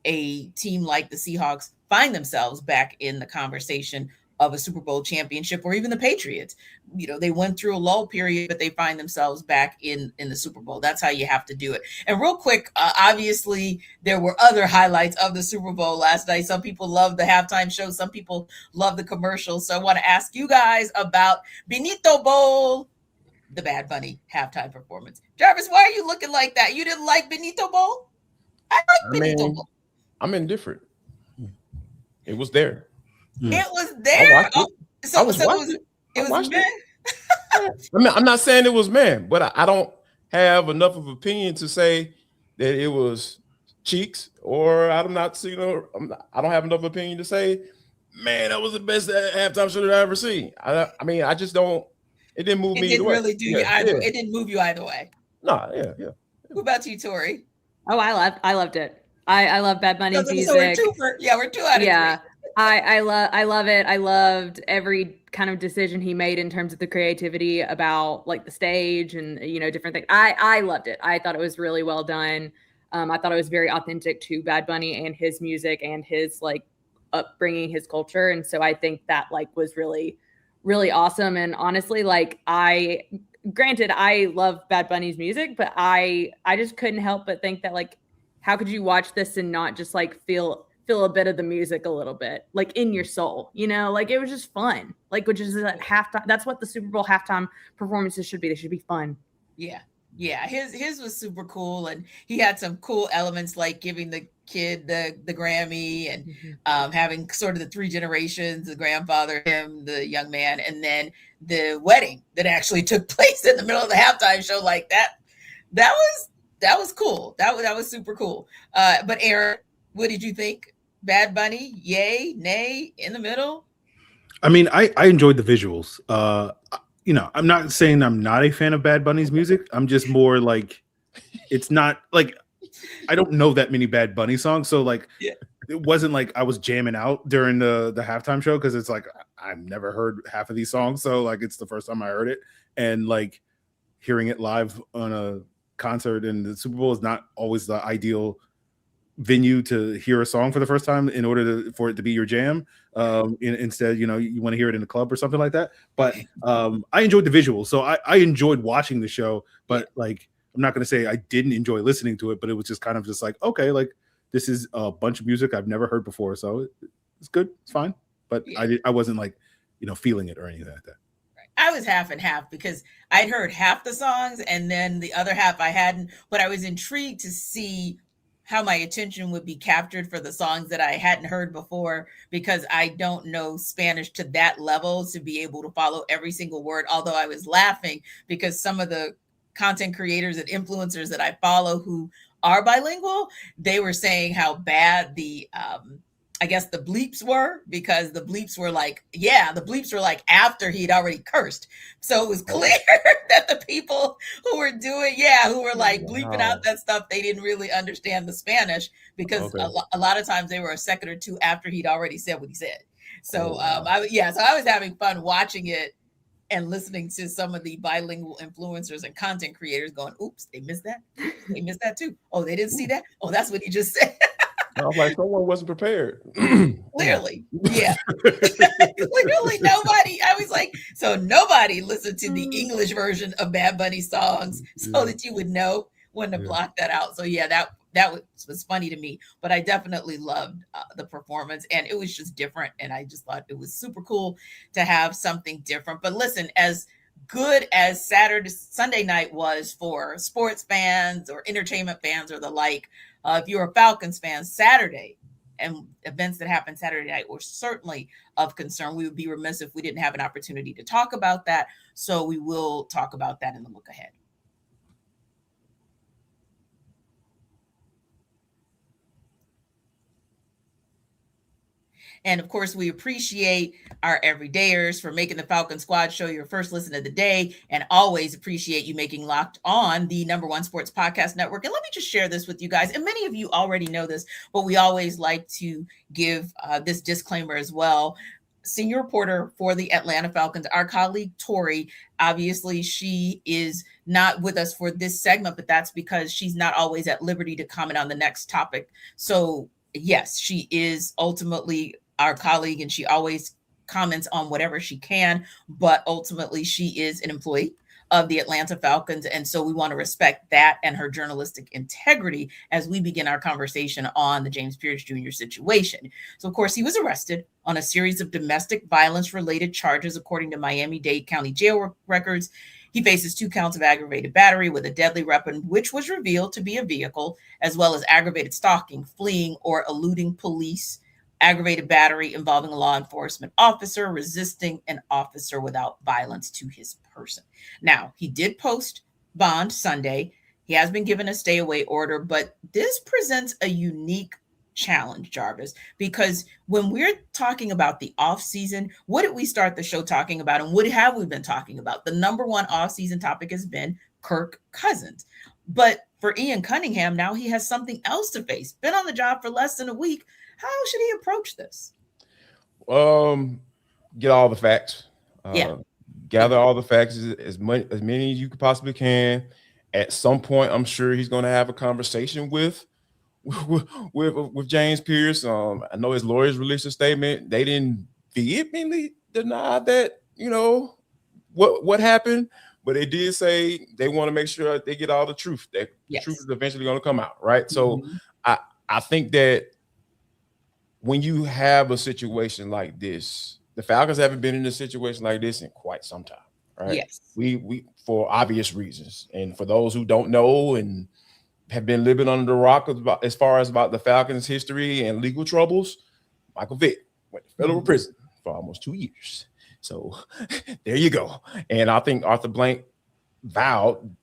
a team like the Seahawks find themselves back in the conversation of a Super Bowl championship, or even the Patriots. You know, they went through a lull period, but they find themselves back in the Super Bowl. That's how you have to do it. And real quick, obviously, there were other highlights of the Super Bowl last night. Some people love the halftime show. Some people love the commercials. So I want to ask you guys about Benito Bowl, the Bad Bunny halftime performance. Jarvis, why are you looking like that? You didn't like Benito Bowl? I like Benito Bowl. I'm indifferent. It was there. It was there. It was man. I mean, I'm not saying it was man, but I don't have enough of an opinion to say that it was cheeks, or I'm not, I don't have enough opinion to say, man, that was the best halftime show that I ever seen. I mean, I just don't. It didn't move me. It didn't really do you either. It didn't move you either way. No, yeah. Who about you, Tori? Oh, I loved it. I love Bad Bunny's music. So we're 2 out of 3. I love it. I loved every kind of decision he made in terms of the creativity about like the stage and, different things. I loved it. I thought it was really well done. I thought it was very authentic to Bad Bunny and his music and his like upbringing, his culture. And so I think that like was really, really awesome. And honestly, like granted, I love Bad Bunny's music, but I just couldn't help but think that like, how could you watch this and not just like feel a bit of the music a little bit like in your soul, like it was just fun, like, which is at halftime. That's what the Super Bowl halftime performances should be. They should be fun. Yeah. His was super cool. And he had some cool elements like giving the kid the Grammy and having sort of the 3 generations, the grandfather, him, the young man, and then the wedding that actually took place in the middle of the halftime show like that. That was cool. That was super cool. But Aaron, what did you think? Bad Bunny, yay, nay, in the middle? I mean, I enjoyed the visuals. I'm not saying I'm not a fan of Bad Bunny's music. I'm just more like, it's not like, I don't know that many Bad Bunny songs. So like, It wasn't like I was jamming out during the halftime show, because it's like, I've never heard half of these songs. So like, it's the first time I heard it. And like hearing it live on a concert in the Super Bowl is not always the ideal venue to hear a song for the first time in order for it to be your jam. Instead, you want to hear it in a club or something like that. But I enjoyed the visuals, so I enjoyed watching the show. But like, I'm not going to say I didn't enjoy listening to it, but it was just kind of just like, okay, like this is a bunch of music I've never heard before, so it's good, it's fine. But I wasn't like, feeling it or anything like that. I was half and half, because I'd heard half the songs and then the other half I hadn't, but I was intrigued to see how my attention would be captured for the songs that I hadn't heard before, because I don't know Spanish to that level to be able to follow every single word. Although I was laughing because some of the content creators and influencers that I follow who are bilingual, they were saying how bad the I guess the bleeps were, because the bleeps were like, after he'd already cursed. So it was clear that the people who were who were like bleeping out that stuff, they didn't really understand the Spanish, because a lot of times they were a second or two after he'd already said what he said. So so I was having fun watching it and listening to some of the bilingual influencers and content creators going, oops, they missed that. They missed that too. Oh, they didn't see that. Oh, that's what he just said. I was like, someone wasn't prepared. Clearly, yeah. Clearly, nobody. I was like, so nobody listened to the English version of Bad Bunny songs so that you would know when to block that out. So yeah, that was funny to me. But I definitely loved the performance, and it was just different. And I just thought it was super cool to have something different. But listen, as good as Sunday night was for sports fans or entertainment fans or the like, if you're a Falcons fan, Saturday and events that happened Saturday night were certainly of concern. We would be remiss if we didn't have an opportunity to talk about that. So we will talk about that in the look ahead. And of course, we appreciate our everydayers for making the Falcon Squad show your first listen of the day, and always appreciate you making Locked On the #1 sports podcast network. And let me just share this with you guys. And many of you already know this, but we always like to give this disclaimer as well. Senior reporter for the Atlanta Falcons, our colleague Tori, obviously she is not with us for this segment, but that's because she's not always at liberty to comment on the next topic. So yes, she is ultimately our colleague and she always comments on whatever she can, but ultimately she is an employee of the Atlanta Falcons. And so we want to respect that and her journalistic integrity as we begin our conversation on the James Pearce Jr. situation. So of course, he was arrested on a series of domestic violence related charges, according to Miami-Dade County jail records. He faces 2 counts of aggravated battery with a deadly weapon, which was revealed to be a vehicle, as well as aggravated stalking, fleeing, or eluding police, aggravated battery involving a law enforcement officer, resisting an officer without violence to his person. Now, he did post bond Sunday. He has been given a stay away order, but this presents a unique challenge, Jarvis, because when we're talking about the offseason, what did we start the show talking about, and what have we been talking about? The #1 offseason topic has been Kirk Cousins. But for Ian Cunningham, now he has something else to face. Been on the job for less than a week. How should he approach this? Get all the facts. Yeah. Gather all the facts, as many as you possibly can. At some point, I'm sure he's going to have a conversation with James Pearce. I know his lawyers released a statement. They didn't vehemently deny that, what happened, but they did say they want to make sure they get all the truth. That the truth is eventually going to come out, right? Mm-hmm. So I think that when you have a situation like this, the Falcons haven't been in a situation like this in quite some time, right? Yes. We for obvious reasons. And for those who don't know and have been living under the rock as far as about the Falcons' history and legal troubles, Michael Vick went to federal prison for almost 2 years. So there you go. And I think Arthur Blank vowed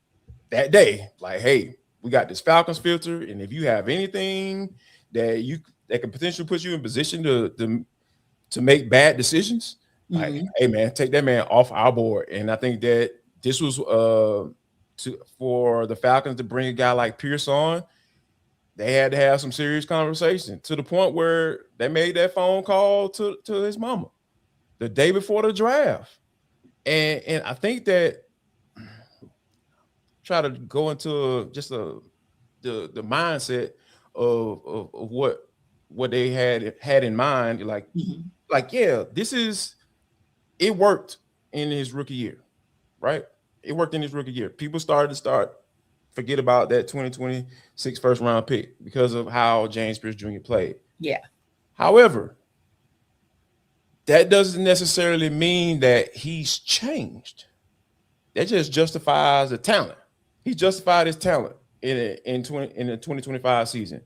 that day, like, hey, we got this Falcons filter, and if you have anything that can potentially put you in position to make bad decisions, like, hey man, take that man off our board. And I think that this was for the Falcons to bring a guy like Pearce on. They had to have some serious conversation, to the point where they made that phone call to his mama the day before the draft. And I think that try to go into just the mindset of what they had in mind, like yeah, it worked in his rookie year, right? It worked in his rookie year. People started to forget about that 2026 first round pick because of how James Pearce Jr. played. Yeah. However, that doesn't necessarily mean that he's changed. That just justifies the talent. He justified his talent in the 2025 season.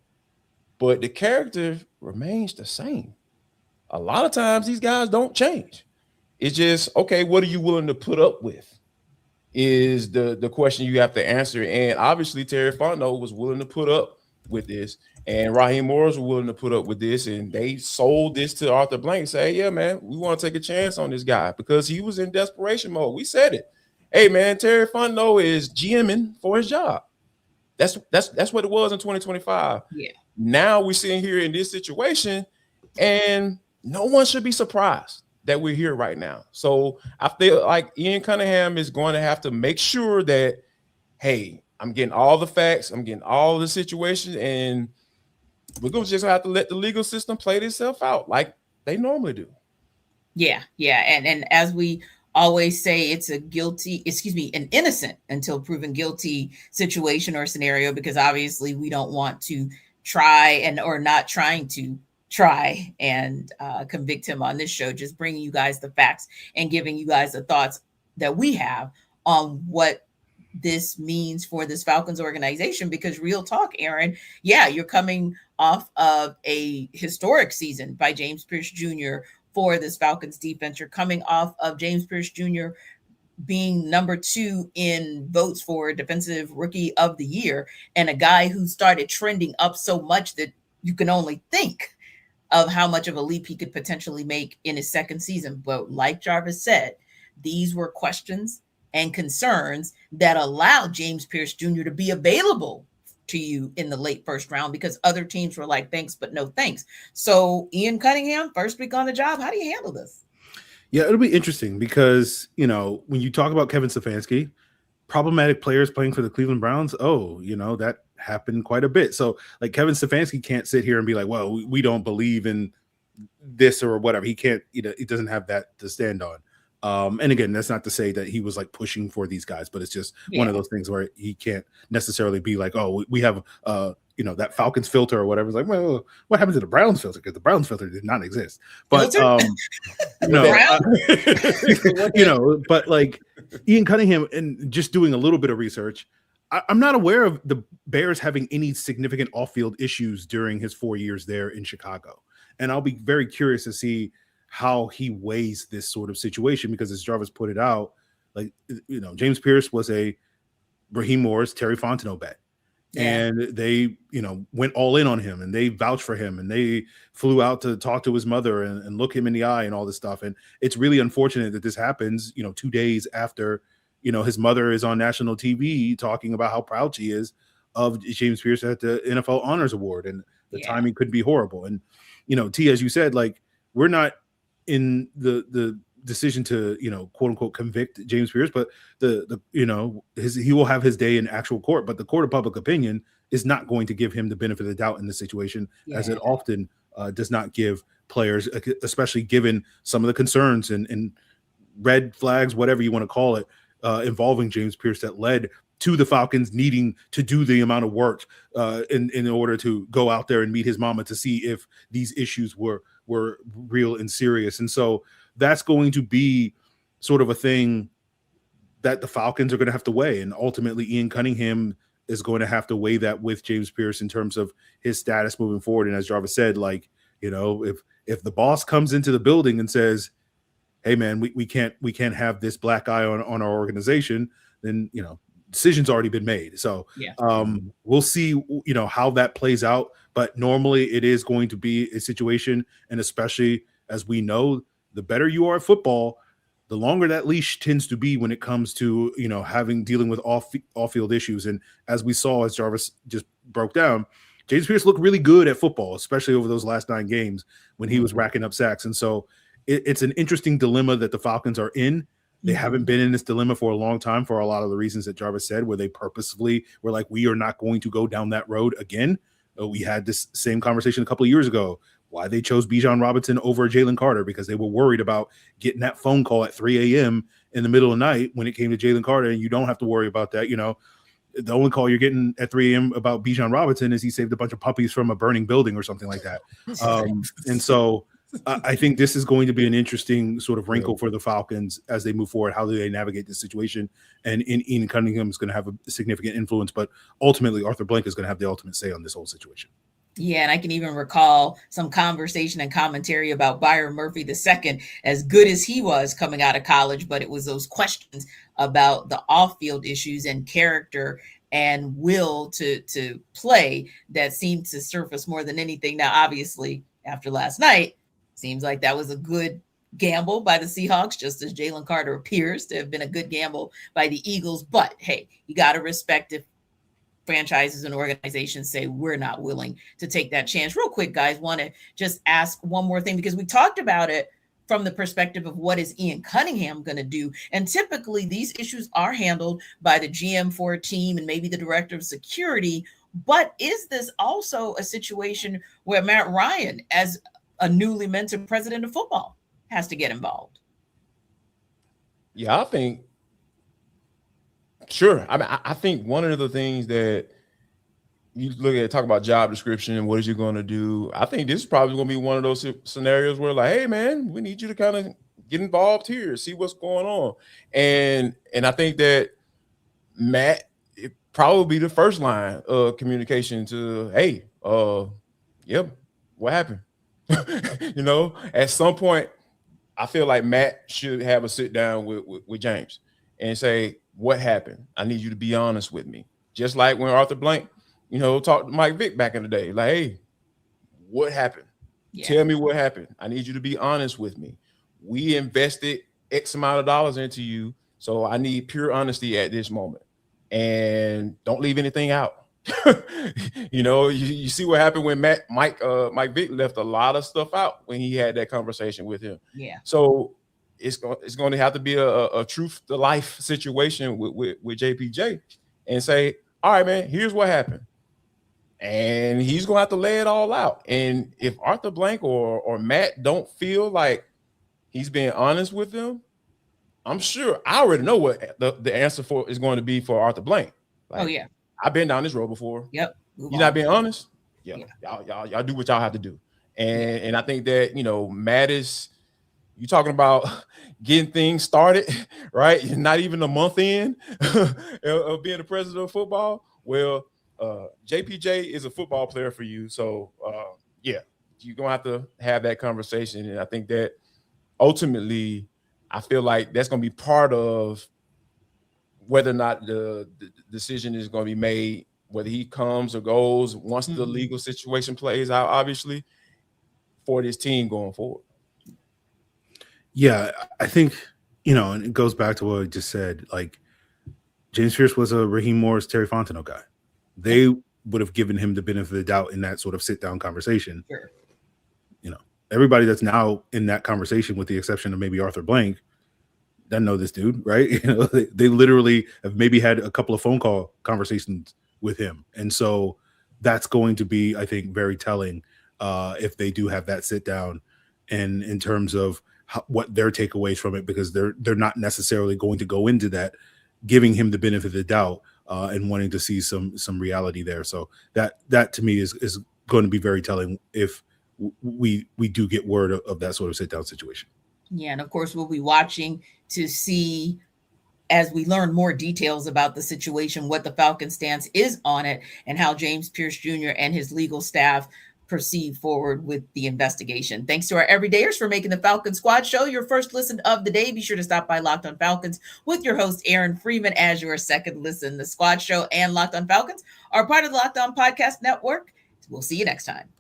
But the character remains the same. A lot of times these guys don't change. It's just, okay, what are you willing to put up with is the question you have to answer. And obviously Terry Fontenot was willing to put up with this, and Raheem Morris was willing to put up with this, and they sold this to Arthur Blank, say, yeah, man, we want to take a chance on this guy because he was in desperation mode. We said it. Hey, man, Terry Fontenot is GMing for his job. That's what it was in 2025. Yeah. Now we're sitting here in this situation, and no one should be surprised that we're here right now. So I feel like Ian Cunningham is going to have to make sure that, hey, I'm getting all the facts, I'm getting all the situations, and we're going to just have to let the legal system play itself out like they normally do. Yeah. And as we always say, it's an innocent until proven guilty situation or scenario, because obviously we don't want to try and convict him on this show, just bringing you guys the facts and giving you guys the thoughts that we have on what this means for this Falcons organization. Because real talk, Aaron, yeah, you're coming off of a historic season by James Pearce Jr. for this Falcons defense. You're coming off of James Pearce Jr. being #2 in votes for Defensive Rookie of the Year, and a guy who started trending up so much that you can only think of how much of a leap he could potentially make in his second season. But like Jarvis said, these were questions and concerns that allowed James Pearce Jr. to be available to you in the late first round because other teams were like, thanks, but no thanks. So Ian Cunningham, first week on the job, how do you handle this? Yeah, it'll be interesting because, when you talk about Kevin Stefanski, problematic players playing for the Cleveland Browns, that happened quite a bit. So like Kevin Stefanski can't sit here and be like, well, we don't believe in this or whatever. He can't, he doesn't have that to stand on. And again, that's not to say that he was like pushing for these guys, but it's just one of those things where he can't necessarily be like, oh, we have, that Falcons filter or whatever. It's like, well, what happened to the Browns filter? Because the Browns filter did not exist. But, but like Ian Cunningham and just doing a little bit of research, I'm not aware of the Bears having any significant off-field issues during his 4 years there in Chicago. And I'll be very curious to see how he weighs this sort of situation, because as Jarvis put it out, like, James Pearce was a Raheem Morris, Terry Fontenot bet. Yeah. And they, went all in on him and they vouched for him and they flew out to talk to his mother and look him in the eye and all this stuff. And it's really unfortunate that this happens, 2 days after, his mother is on national TV talking about how proud she is of James Pearce at the NFL Honors Award, and the timing could be horrible. And, T, as you said, like, we're not in the decision to, quote unquote, convict James Pearce, but he will have his day in actual court, but the court of public opinion is not going to give him the benefit of the doubt in this situation, as it often does not give players, especially given some of the concerns and red flags, whatever you want to call it, involving James Pearce that led to the Falcons needing to do the amount of work in order to go out there and meet his mama to see if these issues were real and serious. And so that's going to be sort of a thing that the Falcons are going to have to weigh. And ultimately, Ian Cunningham is going to have to weigh that with James Pearce in terms of his status moving forward. And as Jarvis said, like, if the boss comes into the building and says, hey man, we can't have this black eye on our organization, then, decision's already been made. So we'll see, how that plays out. But normally it is going to be a situation, and especially as we know, the better you are at football, the longer that leash tends to be when it comes to, dealing with off-field issues. And as we saw, as Jarvis just broke down, James Pearce looked really good at football, especially over those last 9 games when he was racking up sacks. And so it's an interesting dilemma that the Falcons are in. They haven't been in this dilemma for a long time for a lot of the reasons that Jarvis said, where they purposefully were like, we are not going to go down that road again. We had this same conversation a couple of years ago, why they chose Bijan Robinson over Jalen Carter, because they were worried about getting that phone call at 3 a.m. in the middle of the night when it came to Jalen Carter. And you don't have to worry about that. The only call you're getting at 3 a.m. about Bijan Robinson is he saved a bunch of puppies from a burning building or something like that. And so I think this is going to be an interesting sort of wrinkle for the Falcons as they move forward. How do they navigate this situation? And Ian Cunningham is going to have a significant influence, but ultimately Arthur Blank is going to have the ultimate say on this whole situation. Yeah, and I can even recall some conversation and commentary about Byron Murphy II, as good as he was coming out of college, but it was those questions about the off-field issues and character and will to play that seemed to surface more than anything. Now, obviously, after last night, seems like that was a good gamble by the Seahawks, just as Jalen Carter appears to have been a good gamble by the Eagles. But hey, you got to respect if franchises and organizations say we're not willing to take that chance. Real quick, guys, want to just ask one more thing, because we talked about it from the perspective of what is Ian Cunningham going to do. And typically these issues are handled by the GM for a team and maybe the director of security. But is this also a situation where Matt Ryan, as a newly minted president of football, has to get involved? Yeah, I think, sure. I think one of the things that you look at, talk about job description and what is you going to do, I think this is probably going to be one of those scenarios where, like, hey, man, we need you to kind of get involved here, see what's going on. And I think that Matt, it probably be the first line of communication to, hey, what happened? At some point, I feel like Matt should have a sit down with James and say, what happened? I need you to be honest with me. Just like when Arthur Blank, talked to Mike Vick back in the day, like, hey, what happened? Yeah. Tell me what happened. I need you to be honest with me. We invested X amount of dollars into you, so I need pure honesty at this moment. And don't leave anything out. You see what happened when Mike Vick left a lot of stuff out when he had that conversation with him. Yeah. So it's going to have to be a truth to life situation with JPJ and say, all right, man, here's what happened. And he's going to have to lay it all out. And if Arthur Blank or Matt don't feel like he's being honest with them, I'm sure I already know what the answer is going to be for Arthur Blank. Oh, yeah. I've been down this road before. Yep. You're not being honest? Yeah. Y'all do what y'all have to do. And I think that, Matt is, you talking about getting things started, right? Not even a month in of being the president of football. Well, JPJ is a football player for you. So, you're going to have that conversation. And I think that ultimately, I feel like that's going to be part of whether or not the decision is going to be made, whether he comes or goes once the legal situation plays out, obviously, for this team going forward. Yeah, I think, and it goes back to what I just said, like James Pearce was a Raheem Morris, Terry Fontenot guy. They would have given him the benefit of the doubt in that sort of sit down conversation. Sure. Everybody that's now in that conversation, with the exception of maybe Arthur Blank, doesn't know this dude, right? They literally have maybe had a couple of phone call conversations with him. And so that's going to be, I think, very telling if they do have that sit down, and in terms of what their takeaways from it, because they're not necessarily going to go into that giving him the benefit of the doubt and wanting to see some reality there. So that to me is going to be very telling if we do get word of that sort of sit down situation. Yeah, and of course we'll be watching to see, as we learn more details about the situation, what the Falcons' stance is on it and how James Pearce Jr. and his legal staff proceed forward with the investigation. Thanks to our everydayers for making the Falcon Squad Show your first listen of the day. Be sure to stop by Locked on Falcons with your host, Aaron Freeman, as your second listen. The Squad Show and Locked on Falcons are part of the Locked on Podcast Network. We'll see you next time.